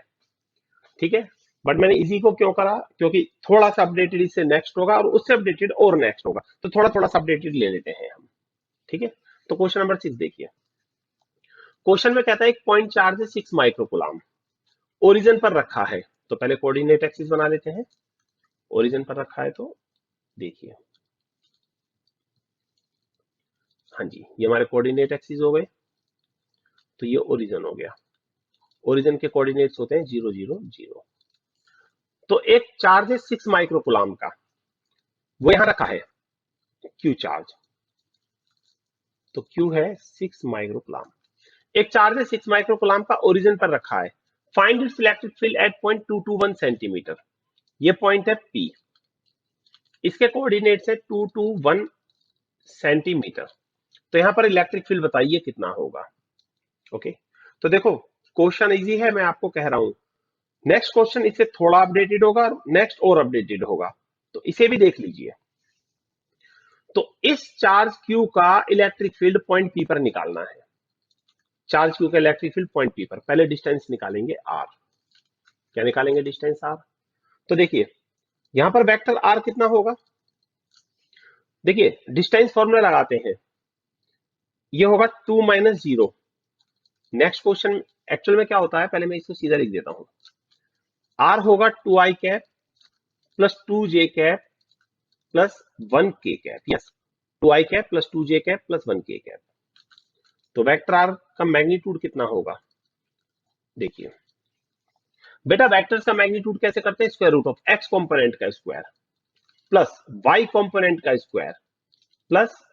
ठीक है, बट मैंने इजी को क्यों करा, क्योंकि थोड़ा सा अपडेटेड इससे नेक्स्ट होगा, और उससे अपडेटेड और नेक्स्ट होगा, तो थोड़ा थोड़ा सा अपडेटेड ले लेते हैं हम। ठीक है, तो क्वेश्चन नंबर 6 देखिए, क्वेश्चन में कहता है एक पॉइंट चार्ज है 6 माइक्रोकुलाम, ओरिजिन पर रखा है, तो पहले कोऑर्डिनेट एक्सिस बना लेते हैं, ओरिजिन पर रखा है तो देखिए, हाँ जी, ये हमारे कोऑर्डिनेट एक्सिस हो गए, तो ये ओरिजिन हो गया, ओरिजिन के कोऑर्डिनेट्स होते हैं 0 0 0। तो एक चार्ज है 6 माइक्रोकुलाम का, वो यहां रखा है क्यू चार्ज, तो क्यू है 6 माइक्रोकुलाम। एक चार्ज है 6 माइक्रोकुलाम का, ओरिजिन पर रखा है। Find its electric field at point 221 centimetre. ये पॉइंट है पी, इसके कोऑर्डिनेट्स है 221 सेंटीमीटर। तो यहां पर इलेक्ट्रिक फील्ड बताइए कितना होगा। ओके, तो देखो क्वेश्चन इजी है, मैं आपको कह रहा हूं। नेक्स्ट क्वेश्चन इससे थोड़ा अपडेटेड होगा, नेक्स्ट और अपडेटेड होगा, तो इसे भी देख लीजिए। तो इस चार्ज क्यू का इलेक्ट्रिक फील्ड पॉइंट पी पर निकालना है। चार्ज क्यू का इलेक्ट्रिक फील्ड पॉइंट पी पर, पहले डिस्टेंस निकालेंगे आर। क्या निकालेंगे? Distance R. तो देखिए यहां पर वेक्टर आर कितना होगा, देखिए डिस्टेंस फॉर्मूला लगाते हैं, ये होगा 2 माइनस 0। नेक्स्ट क्वेश्चन एक्चुअल में क्या होता है, पहले मैं इसको सीधा लिख देता हूं। आर होगा 2 आई cap plus 2 J cap plus 1 के कैप, यस 2 आई cap plus 2 J cap plus 1 के कैप। तो वेक्टर आर का मैग्नीट्यूड कितना होगा, देखिए बेटा वेक्टर्स का मैग्नीट्यूड कैसे करते हैं, square root of X component का स्क्वायर प्लस वाई कॉम्पोनेंट का स्क्वायर प्लस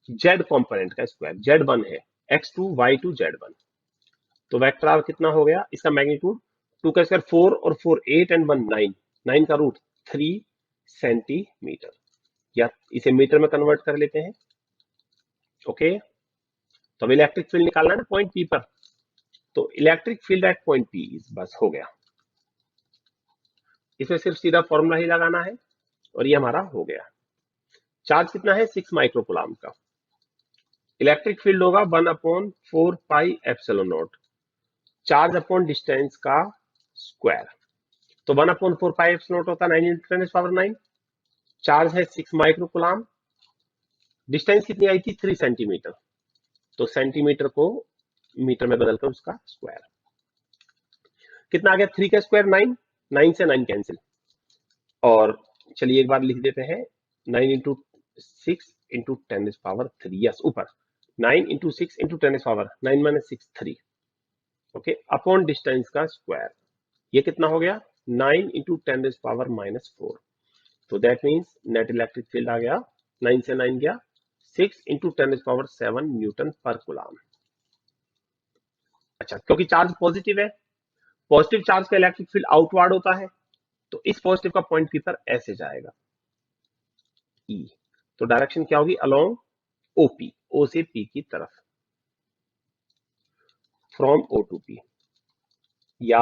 जेड कॉम्पोनेंट का स्क्वायर। जेड 1 है, x2 y2 z1। तो वेक्टर आर कितना हो गया, इसका मैग्नीट्यूड 2 का स्क्वायर 4 और 4 8 एंड 1 9, 9 का रूट 3 सेंटीमीटर, या इसे मीटर में कन्वर्ट कर लेते हैं। ओके, तो अब इलेक्ट्रिक फील्ड निकालना है ना पॉइंट पी पर, तो electric field at point P बस हो गया। इसमें सिर्फ सीधा फॉर्मूला ही लगाना है और ये हमारा हो गया। चार्ज कितना है 6 माइक्रोकुलाम का, इलेक्ट्रिक फील्ड होगा 1/4 pi epsilon naught, charge upon distance का स्क्वायर। तो 1/4 पाई एप्सिलॉन नॉट होता है 9 × 10⁻⁹। चार्ज है 6 माइक्रोकुलाम, डिस्टेंस कितनी आई थी 3 सेंटीमीटर, तो सेंटीमीटर को मीटर में बदलकर उसका स्क्वायर। कितना आ गया, 3 का स्क्वायर 9, 9 से 9 कैंसिल, और चलिए एक बार लिख देते हैं 9 इंटू 6 इंटू 10⁻3, यस ऊपर 9 into 6 into 10⁻9 minus 6 3। Okay, upon distance का स्क्वायर, ये कितना हो गया 9 इंटू 10⁻⁻4। तो that means net electric field आ गया, 9 से 9 गया, 6 इंटू 10⁻7 न्यूटन पर कूलम। अच्छा, क्योंकि चार्ज पॉजिटिव है, पॉजिटिव चार्ज का इलेक्ट्रिक फील्ड आउटवर्ड होता है, तो इस पॉजिटिव का पॉइंट पी पर ऐसे जाएगा ई, तो डायरेक्शन क्या होगी, अलोंग ओपी, ओ से पी की तरफ, फ्रॉम ओ टू पी, या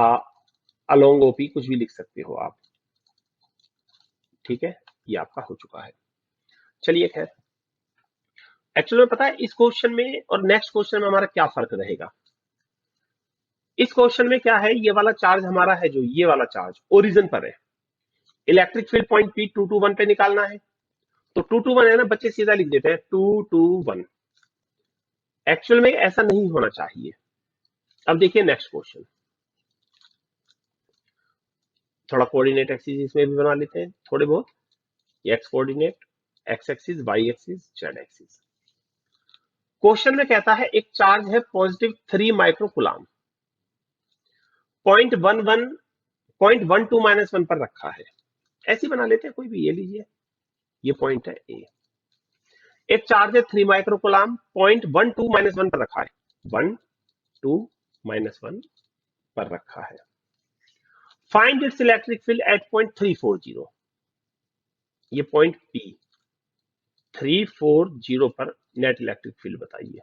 अलोंग ओपी, कुछ भी लिख सकते हो आप। ठीक है, ये आपका हो चुका है। चलिए खैर, एक्चुअली में पता है इस क्वेश्चन में और नेक्स्ट क्वेश्चन में हमारा क्या फर्क रहेगा। इस क्वेश्चन में क्या है, ये वाला चार्ज हमारा है, जो ये वाला चार्ज ओरिजिन पर है, इलेक्ट्रिक फील्ड पॉइंट पी 221 पे निकालना है। तो 221 है ना, बच्चे सीधा लिख देते हैं 221। एक्चुअल में ऐसा नहीं होना चाहिए। अब देखिए नेक्स्ट क्वेश्चन, थोड़ा कोऑर्डिनेट एक्सिस इसमें भी बना लेते हैं थोड़े बहुत, X coordinate, X axis, Y axis, Z axis. Question में कहता है एक चार्ज है पॉजिटिव 3 माइक्रोकुलाम, 0.12 पर रखा है। ऐसे बना लेते हैं कोई भी, ये लीजिए ये पॉइंट है ए। एक चार्ज है 3 माइक्रोकुलाम, 0.12 पर रखा है, 1 2 पर रखा है। Find its electric field at point 340, ये पॉइंट पी 340 पर नेट इलेक्ट्रिक फील्ड बताइए।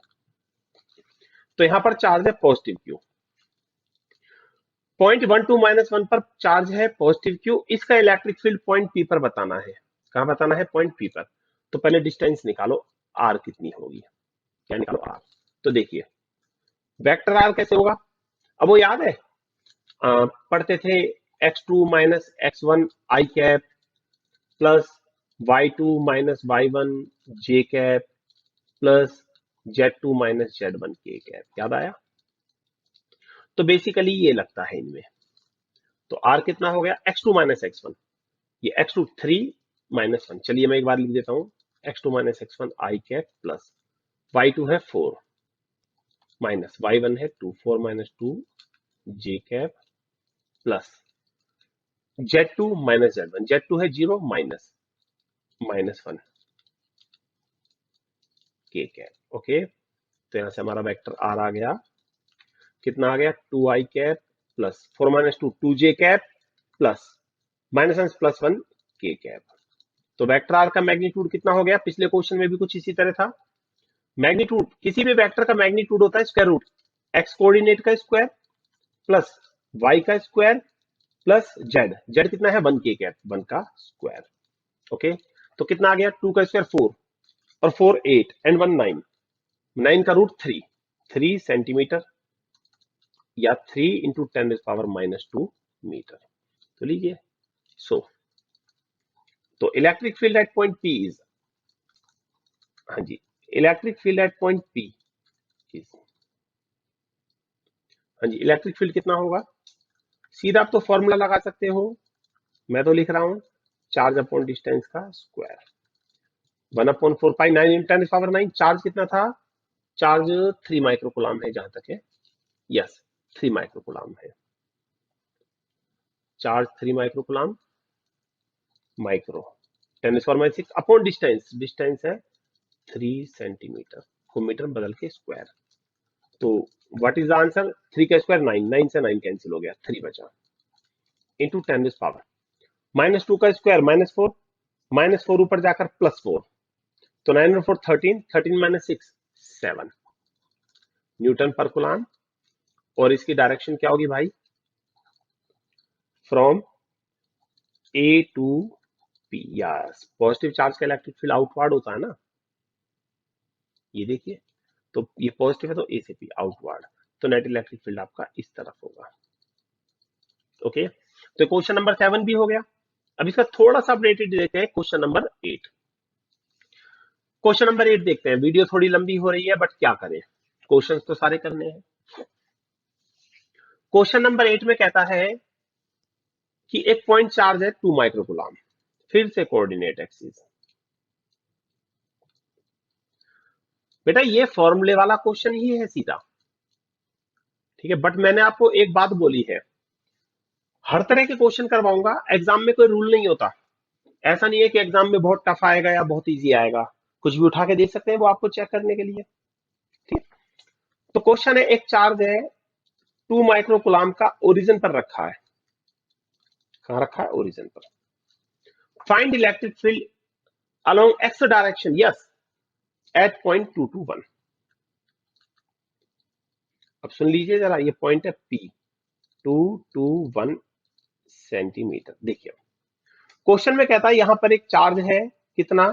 तो यहां पर चार्ज है पॉजिटिव क्यू, 0.12 पर चार्ज है पॉजिटिव क्यू, इसका इलेक्ट्रिक फील्ड पॉइंट पी पर बताना है। कहां बताना है, पॉइंट पी पर। तो पहले डिस्टेंस निकालो आर कितनी होगी, क्या निकालो आर। तो देखिए वेक्टर आर कैसे होगा, अब वो याद है पढ़ते थे x2 minus x1 I cap plus y2 minus y1 J cap plus z2 minus z1 K cap, याद आया। तो बेसिकली ये लगता है इनमें। तो r कितना हो गया, x2 माइनस x1, ये x2 3 माइनस 1, चलिए मैं एक बार लिख देता हूं x2 minus x1 I cap plus y2 है 4 माइनस y1 है 2, 4 minus 2 J cap plus Z2 minus Z1, Z2 है 0 माइनस -1 k कैप। ओके, तो यहां से हमारा वेक्टर R आ गया, कितना आ गया 2i cap plus 4 minus 2 2j cap plus -1 plus 1 k cap. तो वेक्टर आर का मैग्नीट्यूड कितना हो गया, पिछले क्वेश्चन में भी कुछ इसी तरह था। मैग्नीट्यूड, किसी भी वेक्टर का मैग्नीट्यूड होता है स्क्वायर रूट एक्स कोऑर्डिनेट का स्क्वायर प्लस वाई का स्क्वायर प्लस जेड, जेड कितना है 1 के कैप, 1 का स्क्वायर। ओके, तो कितना आ गया 2 का स्क्वायर 4 और 4 8 एंड 1 9, 9 का रूट 3, 3 सेंटीमीटर या 3 इंटू 10⁻⁻2 मीटर। तो लीजिए, सो तो electric field at point P is, हाँ जी, electric field at point P is, हाँ जी, इलेक्ट्रिक फील्ड कितना होगा, सीधा आप तो फॉर्मूला लगा सकते हो, मैं तो लिख रहा हूं चार्ज अपॉन डिस्टेंस का स्क्वायर, 1/4 पाई 9 × 10⁻⁹। चार्ज कितना था, चार्ज 3 माइक्रोकुलाम है जहां तक है, यस 3 माइक्रोकुलाम है, charge 3 microcoulomb, micro 10⁻⁶ upon distance, distance है 3 सेंटीमीटर को मीटर बदल के स्क्वायर। तो व्हाट इज द आंसर, 3 का स्क्वायर 9, 9 से 9 कैंसिल हो गया, 3 बचा, इंटू 10⁻⁻2 का स्क्वायर -4, -4 ऊपर जाकर +4, तो 9 और 4 13, 13 माइनस 6 7 न्यूटन पर कूलम। और इसकी डायरेक्शन क्या होगी भाई, from A to P, yes, positive charge का इलेक्ट्रिक फील्ड आउटवर्ड होता है ना, ये देखिए, तो ये पॉजिटिव है तो ए से पी आउटवर्ड, तो नेट इलेक्ट्रिक फील्ड आपका इस तरफ होगा। ओके, तो क्वेश्चन नंबर 7 भी हो गया। अब इसका थोड़ा सा अपडेटेड देखते हैं क्वेश्चन नंबर 8। क्वेश्चन नंबर 8 देखते हैं, वीडियो थोड़ी लंबी हो रही है बट क्या करें, क्वेश्चंस तो सारे करने हैं। क्वेश्चन नंबर 8 में कहता है कि एक पॉइंट चार्ज है 2 माइक्रोकुलाम, फिर से कोऑर्डिनेट एक्सिस। बेटा ये फॉर्मूले वाला क्वेश्चन ही है सीधा, ठीक है, बट मैंने आपको एक बात बोली है, हर तरह के क्वेश्चन करवाऊंगा, एग्जाम में कोई रूल नहीं होता, ऐसा नहीं है कि एग्जाम में बहुत टफ आएगा या बहुत इजी आएगा, कुछ भी उठा के दे सकते हैं वो आपको चेक करने के लिए, ठीक। तो क्वेश्चन है, एक चार्ज है 2 माइक्रोकुलाम का ओरिजिन पर रखा है, कहां रखा है, ओरिजिन पर। Find electric field along X direction, yes, at point 221। अब सुन लीजिए जरा, ये पॉइंट है पी, 221 सेंटीमीटर। देखिए क्वेश्चन में कहता है यहां पर एक चार्ज है कितना,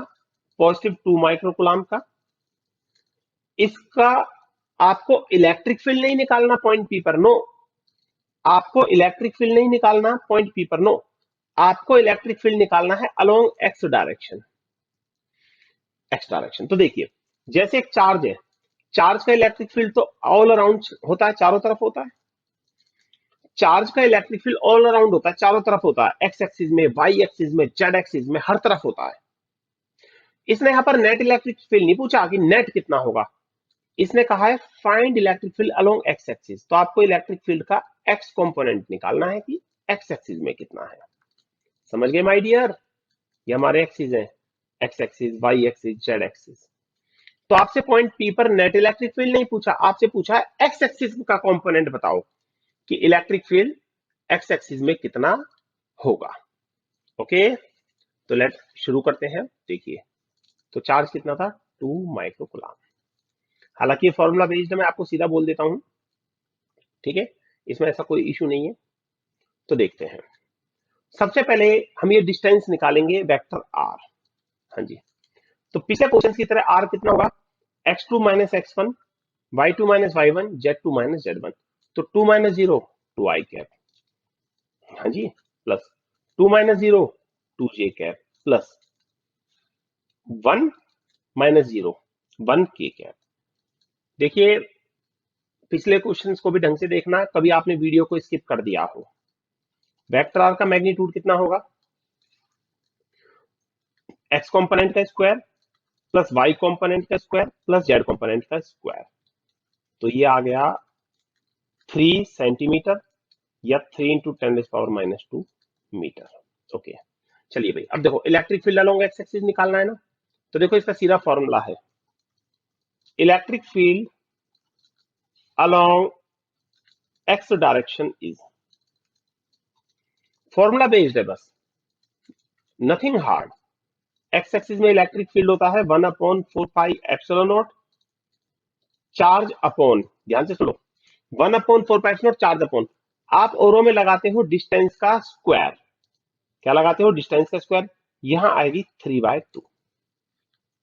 पॉजिटिव 2 माइक्रोकुलाम का, इसका आपको इलेक्ट्रिक फील्ड नहीं निकालना पॉइंट पी पर, नो, आपको इलेक्ट्रिक फील्ड नहीं निकालना पॉइंट पी पर, नो, आपको इलेक्ट्रिक फील्ड निकालना है along X direction, x direction. तो देखिए जैसे एक चार्ज है, चार्ज का इलेक्ट्रिक फील्ड तो ऑल अराउंड होता है, चारों तरफ होता है, चार्ज का इलेक्ट्रिक फील्ड ऑल अराउंड होता है, चारों तरफ होता है, एक्स एक्सिस में, वाई एक्सिस में, जेड एक्सिस में, हर तरफ होता है। इसने यहां पर नेट इलेक्ट्रिक फील्ड नहीं पूछा कि नेट कितना होगा, इसने कहा है find electric field along X axis, तो आपको इलेक्ट्रिक फील्ड का एक्स कंपोनेंट निकालना है कि एक्स एक्सिस में कितना है। समझ गए माय डियर, ये हमारे एक्सिस है, X axis, Y axis, Z axis. तो आपसे पॉइंट पी पर नेट इलेक्ट्रिक फील्ड नहीं पूछा, आपसे पूछा है एक्स एक्सिस का कंपोनेंट बताओ कि इलेक्ट्रिक फील्ड एक्स एक्सिस में कितना होगा। ओके, तो लेट शुरू करते हैं। देखिए तो चार्ज कितना था, 2 माइक्रोकुलाम, हालांकि फॉर्मूला बेस्ड मैं आपको सीधा बोल देता हूं, ठीक है, इसमें ऐसा कोई इशू नहीं है। तो देखते हैं, सबसे पहले हम ये डिस्टेंस निकालेंगे वेक्टर आर, हाँ जी, तो पिछले क्वेश्चन की तरह आर कितना होगा, x2 minus x1, y2 minus y1, z2 minus z1, तो 2 माइनस 0 2i कैप, हाँ जी, plus 2 minus 0 2j cap, plus 1 minus 0 1 k cap. देखिए पिछले क्वेश्चंस को भी ढंग से देखना, कभी आपने वीडियो को स्किप कर दिया हो। वेक्टर आर का मैग्नीट्यूड कितना होगा, एक्स कंपोनेंट का स्क्वायर प्लस वाई कंपोनेंट का स्क्वायर प्लस जेड कंपोनेंट का स्क्वायर, तो ये आ गया 3 सेंटीमीटर या 3 × 10⁻⁻2 मीटर। ओके, चलिए भाई, अब देखो electric field along X axis निकालना है ना, तो देखो इसका सीधा फॉर्मूला है electric field along X direction is, formula based है बस, नथिंग हार्ड। एक्स एक्सिस में इलेक्ट्रिक फील्ड होता है 1/4 pi epsilon naught charge upon, ध्यान से सुनो, 1/4 पाई चार्ज अपॉन, आप औरों में लगाते हो डिस्टेंस का स्क्वायर, क्या लगाते हो, डिस्टेंस का स्क्वायर, यहां आएगी 3/2,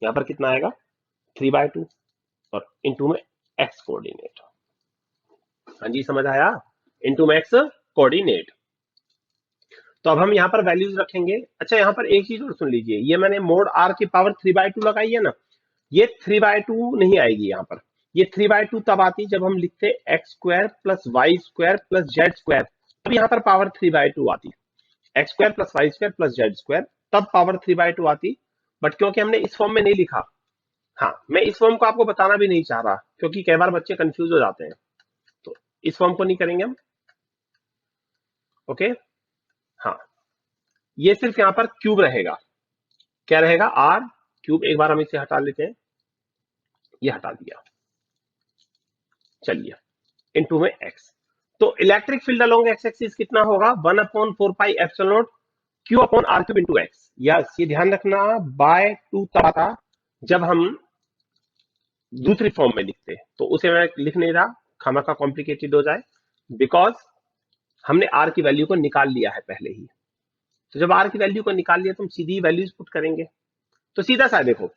यहां पर कितना आएगा 3/2, और इंटू में एक्स कोऑर्डिनेट। हाँ जी समझ आया, इंटू में एक्स कोऑर्डिनेट। तो अब हम यहाँ पर वैल्यूज रखेंगे। अच्छा यहाँ पर एक चीज और सुन लीजिए, ये मैंने मोड आर की पावर 3/2 लगाई है ना, ये 3/2 नहीं आएगी यहाँ पर, ये 3/2 तब आती जब हम लिखते X square plus Y square plus Z square, तब यहाँ पर पावर 3/2 आती, X square plus Y square plus Z square, तब पावर 3/2 आती। बट क्योंकि हमने इस फॉर्म में नहीं लिखा, हाँ मैं इस फॉर्म को आपको बताना भी नहीं चाह रहा, क्योंकि कई बार बच्चे कंफ्यूज हो जाते हैं, तो इस फॉर्म को नहीं करेंगे हम। ओके, हाँ, ये सिर्फ यहाँ पर क्यूब रहेगा, क्या रहेगा, आर क्यूब। एक बार हम इसे हटा लेते हैं, ये हटा दिया, चलिए, इनटू में एक्स। तो electric field along X axis कितना होगा, 1/4 pi epsilon naught Q upon R cube into X. Yes, ये ध्यान रखना, बाय 2 तब आता जब हम दूसरी फॉर्म में लिखते हैं, तो उसे मैं लिख नहीं रहा, खामा का कॉम्प्लिकेटेड हो जाए, बिकॉज हमने आर की वैल्यू को निकाल लिया है पहले ही। तो जब आर की वैल्यू को निकाल लिया तो हम सीधी वैल्यूज पुट करेंगे। तो सीधा सा देखो,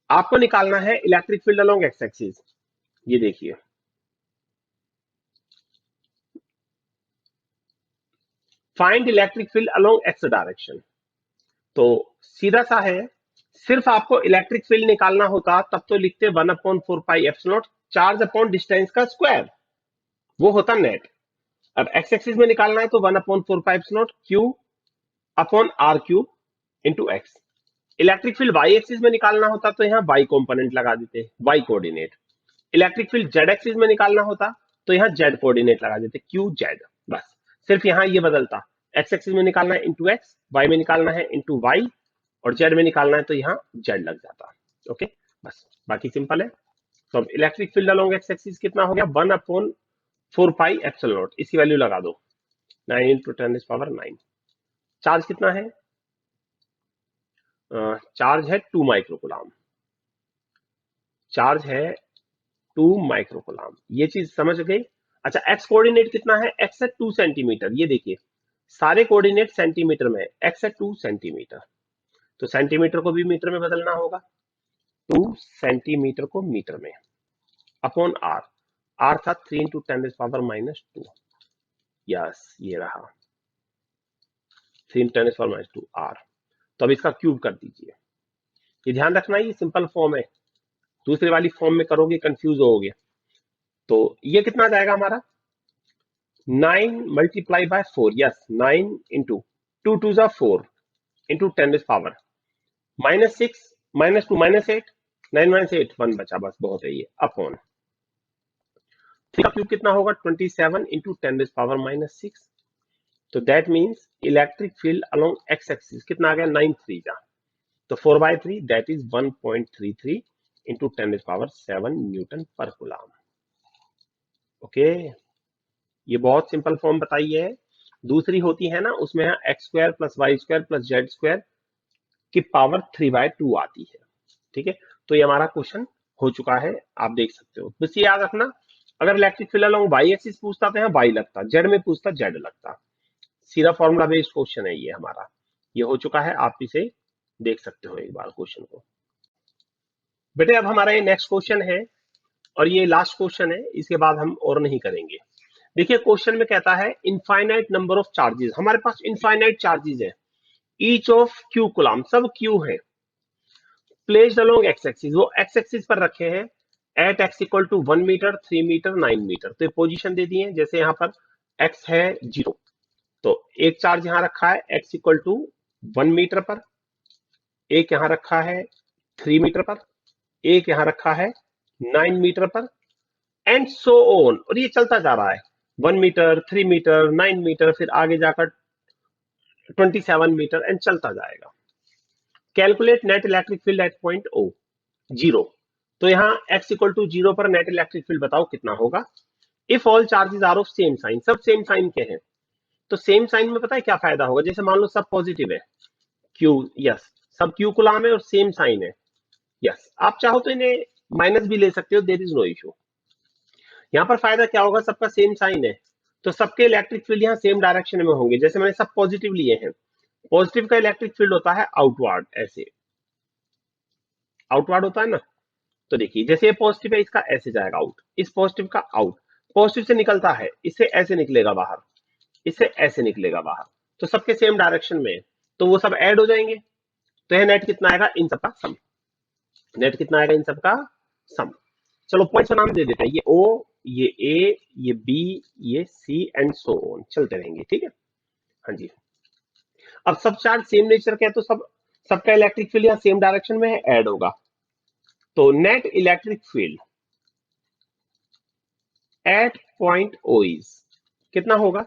आपको निकालना है electric field along X axis, ये देखिए, find electric field along X direction. तो सीधा सा है, सिर्फ आपको इलेक्ट्रिक फील्ड निकालना होता तब तो लिखते 1/4 pi epsilon charge upon distance का स्क्वायर, वो होता नेट। अब एक्स एक्सिस में निकालना है तो 1/4 pi epsilon Q upon R cube into X. Electric field Y axis में निकालना होता तो यहाँ वाई कॉम्पोनेंट लगा देते, Y coordinate. Electric field Z axis में निकालना होता तो यहाँ जेड कोऑर्डिनेट लगा देते, क्यू जेड, बस सिर्फ यहाँ ये बदलता, एक्स एक्सिस में निकालना है इंटू एक्स, वाई में निकालना है इंटू वाई, और जेड में निकालना है तो यहाँ जेड लग जाता। ओके, बस बाकी सिंपल है। तो अब electric field along X axis कितना हो गया, 1/4 पाई एप्सिलॉन नॉट, इसकी वैल्यू लगा दो, 9 × 10⁻⁹। चार्ज कितना है, चार्ज है 2 माइक्रोकुलाम, चार्ज है 2 माइक्रोकुलाम, ये चीज समझ गई। अच्छा, एक्स कोऑर्डिनेट कितना है, एक्स है 2 सेंटीमीटर, ये देखिए सारे कोऑर्डिनेट सेंटीमीटर में है, एक्स है 2 सेंटीमीटर, तो सेंटीमीटर को भी मीटर में बदलना होगा, 2 सेंटीमीटर को मीटर में, अपॉन आर, आर था 3 × 10⁻⁻², यस ये रहा 3 × 10⁻⁻² आर। तो अब इसका क्यूब कर दीजिए, ये ध्यान रखना ये सिंपल फॉर्म है, दूसरी वाली फॉर्म में करोगे कंफ्यूज होगे। तो ये कितना जाएगा हमारा, 9 मल्टीप्लाई बाय 4, यस 9 इंटू 2 2 जा 4 इंटू 10⁻⁻, -6 -2 -8, 9 -8 1 बचा, बस बहुत है ये, अपॉन का क्यूब कितना होगा, 27 इंटू 10⁻⁻6। तो that means electric field along X axis कितना आ गया, 9 3 जा, तो 4/3 दैट इज 1.33 इंटू 10⁻⁷ न्यूटन पर कूलम। ओके, ये बहुत सिंपल फॉर्म बताई है। दूसरी होती है ना, उसमें X square plus Y square plus Z square की पावर 3/2 आती है। ठीक है, तो ये हमारा क्वेश्चन हो चुका है, आप देख सकते हो। बस ये याद रखना, अगर electric field along Y axis पूछता तो यहाँ वाई लगता, जेड में पूछता जेड लगता। सीधा फॉर्मूला बेस्ड क्वेश्चन है ये हमारा, ये हो चुका है, आप इसे देख सकते हो एक बार क्वेश्चन को। बेटे अब हमारा ये नेक्स्ट क्वेश्चन है, और ये लास्ट क्वेश्चन है, इसके बाद हम और नहीं करेंगे। देखिए क्वेश्चन में कहता है इनफाइनाइट नंबर ऑफ चार्जेस, हमारे पास इनफाइनाइट चार्जेस है, ईच ऑफ क्यू कूलम, सब क्यू है, प्लेस्ड अलोंग एक्स एक्सिस, वो एक्स एक्सिस पर रखे हैं, at X equal to 1 metre 3 metre 9 metre. तो ये पोजीशन दे दी है, जैसे यहाँ पर एक्स है 0, तो एक चार्ज यहाँ रखा है एक्स इक्वल टू 1 मीटर पर, एक यहाँ रखा है 3 मीटर पर, एक यहाँ रखा है 9 मीटर पर, एंड सो ऑन, और ये चलता जा रहा है 1 मीटर 3 मीटर 9 मीटर, फिर आगे जाकर 27 मीटर एंड चलता जाएगा। Calculate net electric field at point O, zero. तो यहाँ x इक्वल टू जीरो पर नेट इलेक्ट्रिक फील्ड बताओ कितना होगा। If all charges are of same sign, सब सेम साइन के हैं, तो सेम साइन में पता है क्या फायदा होगा, जैसे मान लो सब पॉजिटिव है, क्यू, यस, सब क्यू कुलाम है और सेम साइन है, यस, आप चाहो तो इन्हें माइनस भी ले सकते हो, देयर इज नो इशू। यहाँ पर फायदा क्या होगा, सबका सेम साइन है, तो सबके इलेक्ट्रिक फील्ड यहाँ सेम डायरेक्शन में होंगे। जैसे मैंने सब पॉजिटिव लिए हैं, पॉजिटिव का इलेक्ट्रिक फील्ड होता है आउटवर्ड, ऐसे आउटवर्ड होता है ना। तो देखिए जैसे ये पॉजिटिव है, इसका ऐसे जाएगा आउट, इस पॉजिटिव का आउट, पॉजिटिव से निकलता है, इससे ऐसे निकलेगा बाहर, इससे ऐसे निकलेगा बाहर, तो सबके सेम डायरेक्शन में है, तो वो सब ऐड हो जाएंगे। तो यह नेट कितना आएगा, इन सबका सम। नेट कितना आएगा, इन सबका सम। चलो पॉइंट्स का नाम दे देते हैं, ये ओ, ये ए, ये बी, ये सी एंड सो ऑन, चलते रहेंगे, ठीक है। हाँ जी। अब सब चार्ज सेम नेचर के हैं, तो सबका इलेक्ट्रिक फील्ड यहाँ सेम डायरेक्शन में है, ऐड होगा। तो net electric field at point O is कितना होगा,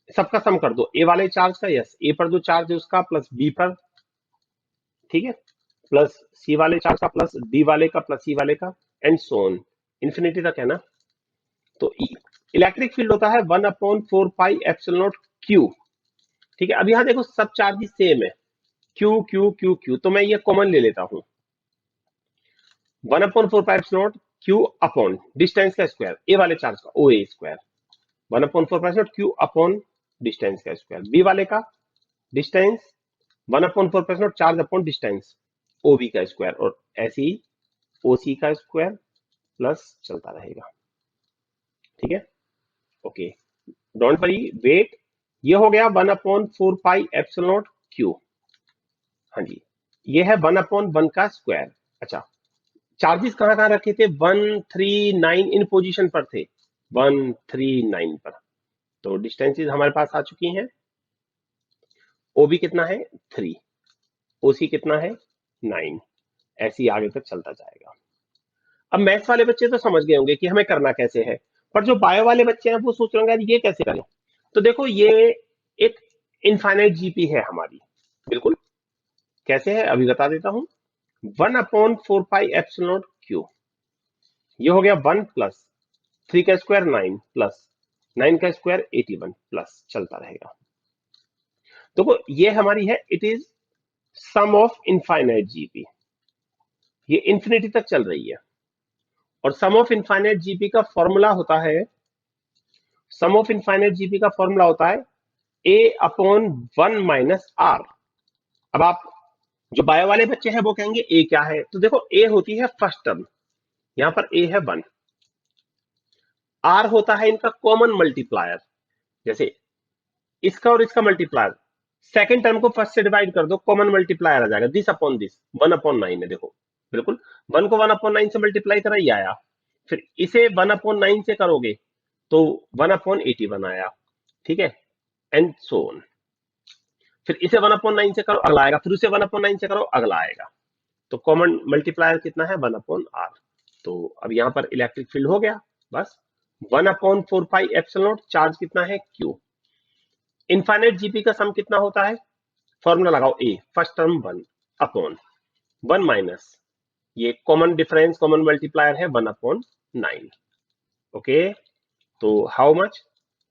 सबका सम कर दो, ए वाले चार्ज का, यस, ए पर जो चार्ज है उसका, प्लस बी पर, ठीक है, प्लस सी वाले चार्ज का, प्लस डी वाले का, प्लस सी वाले का, एंड सो ऑन, इंफिनिटी तक है ना। तो इलेक्ट्रिक फील्ड होता है 1/4 पाई एप्सिलॉन नॉट क्यू, ठीक है। अब यहां देखो सब चार्जेस सेम है, क्यू क्यू क्यू क्यू, तो मैं ये कॉमन ले लेता हूं, 1/4 pi epsilon naught Q upon distance का स्क्वायर, ए वाले चार्ज का O A square, 1/4 pi Q upon distance का स्क्वायर, बी वाले का distance 1/4 charge upon distance O B का स्क्वायर, और ऐसे ही ओ सी का स्क्वायर प्लस चलता रहेगा, ठीक है। ओके, डोंट वरी, वेट, ये हो गया 1/4 पाई एप्सिलॉन नॉट क्यू। हाँ जी, ये है 1/1 का स्क्वायर। अच्छा, चार्जेस कहां कहां रखे थे, 139 इन पोजीशन पर थे, 139 पर, तो डिस्टेंसेस हमारे पास आ चुकी हैं। ओबी कितना है 3, ओसी कितना है 9, ऐसे ही आगे तक चलता जाएगा। अब मैथ्स वाले बच्चे तो समझ गए होंगे कि हमें करना कैसे है, पर जो बायो वाले बच्चे हैं वो सोच रहे होंगे यार ये कैसे करें। तो देखो ये एक इनफाइनाइट जीपी है हमारी, बिल्कुल, कैसे है अभी बता देता हूं। 1/4 पाई एप्सिलॉन नॉट क्यू, ये हो गया 1 प्लस 3 का स्क्वायर 9 प्लस 9 का स्क्वायर 81 प्लस चलता रहेगा। देखो ये हमारी है, it is sum of infinite GP, ये इंफिनिटी तक चल रही है। और सम ऑफ इनफाइनाइट जीपी का फॉर्मूला होता है, सम ऑफ इनफाइनाइट जीपी का फॉर्मूला होता है ए अपॉन 1 - आर। अब आप जो बायो वाले बच्चे हैं वो कहेंगे ए क्या है, तो देखो ए होती है फर्स्ट टर्म, यहां पर ए है 1, आर होता है इनका कॉमन मल्टीप्लायर, जैसे इसका और इसका मल्टीप्लायर, सेकंड टर्म को फर्स्ट से डिवाइड कर दो, कॉमन मल्टीप्लायर आ जाएगा, दिस अपॉन दिस, 1/9 है, देखो बिल्कुल, 1 को 1/9 से मल्टीप्लाई करा ही आया, फिर इसे 1/9 से करोगे तो 1/81 आया, ठीक है, एंड सो ऑन। फिर इसे 1/9 से करो अगला आएगा, फिर उसे 1/9 से करो अगला आएगा, तो कॉमन मल्टीप्लायर कितना है 1/r। तो अब यहां पर इलेक्ट्रिक फील्ड हो गया बस 1/4 पाई एप्सिलॉन नॉट, चार्ज कितना है क्यू, इनफाइनाइट जीपी का सम कितना होता है, फॉर्मूला लगाओ, ए फर्स्ट टर्म 1 अपॉन 1 माइनस ये कॉमन डिफरेंस, कॉमन मल्टीप्लायर है 1/9, ओके। तो हाउ मच,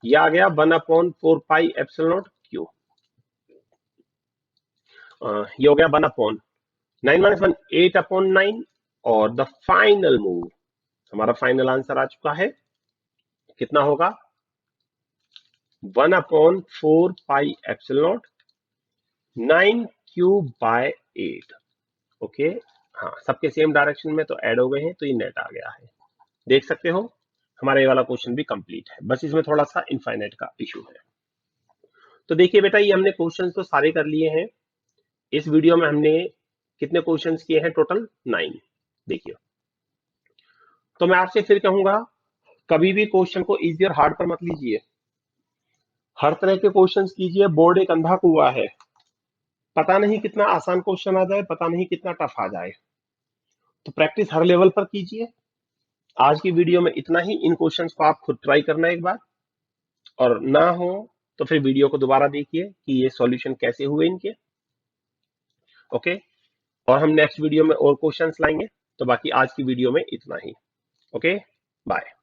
ये आ गया 1/4 पाई एप्सिलॉन नॉट क्यू, ये हो गया 1/9 - 1 8/9, और द फाइनल मूव, हमारा फाइनल आंसर आ चुका है, कितना होगा 1/4 pi epsilon not 9 cube by 8, okay. हाँ, सबके सेम डायरेक्शन में तो ऐड हो गए हैं, तो ये नेट आ गया है, देख सकते हो हमारा ये वाला क्वेश्चन भी कंप्लीट है, बस इसमें थोड़ा सा इनफाइनाइट का इशू है। तो देखिए बेटा, ये हमने क्वेश्चंस तो सारे कर लिए हैं, इस वीडियो में हमने कितने क्वेश्चंस किए हैं, टोटल 9, देखिए। तो मैं आपसे फिर कहूंगा, कभी भी क्वेश्चन को इजी और हार्ड पर मत लीजिए, हर तरह के क्वेश्चंस कीजिए, बोर्ड एक अंधा कुआं है, पता नहीं कितना आसान क्वेश्चन आ जाए, पता नहीं कितना टफ आ जाए, तो प्रैक्टिस हर लेवल पर कीजिए। आज की वीडियो में इतना ही, इन क्वेश्चंस को आप खुद ट्राई करना एक बार, और ना हो तो फिर वीडियो को दोबारा देखिए कि ये सॉल्यूशन कैसे हुए इनके। ओके, और हम नेक्स्ट वीडियो में और क्वेश्चंस लाएंगे। तो बाकी आज की वीडियो में इतना ही। Okay, bye.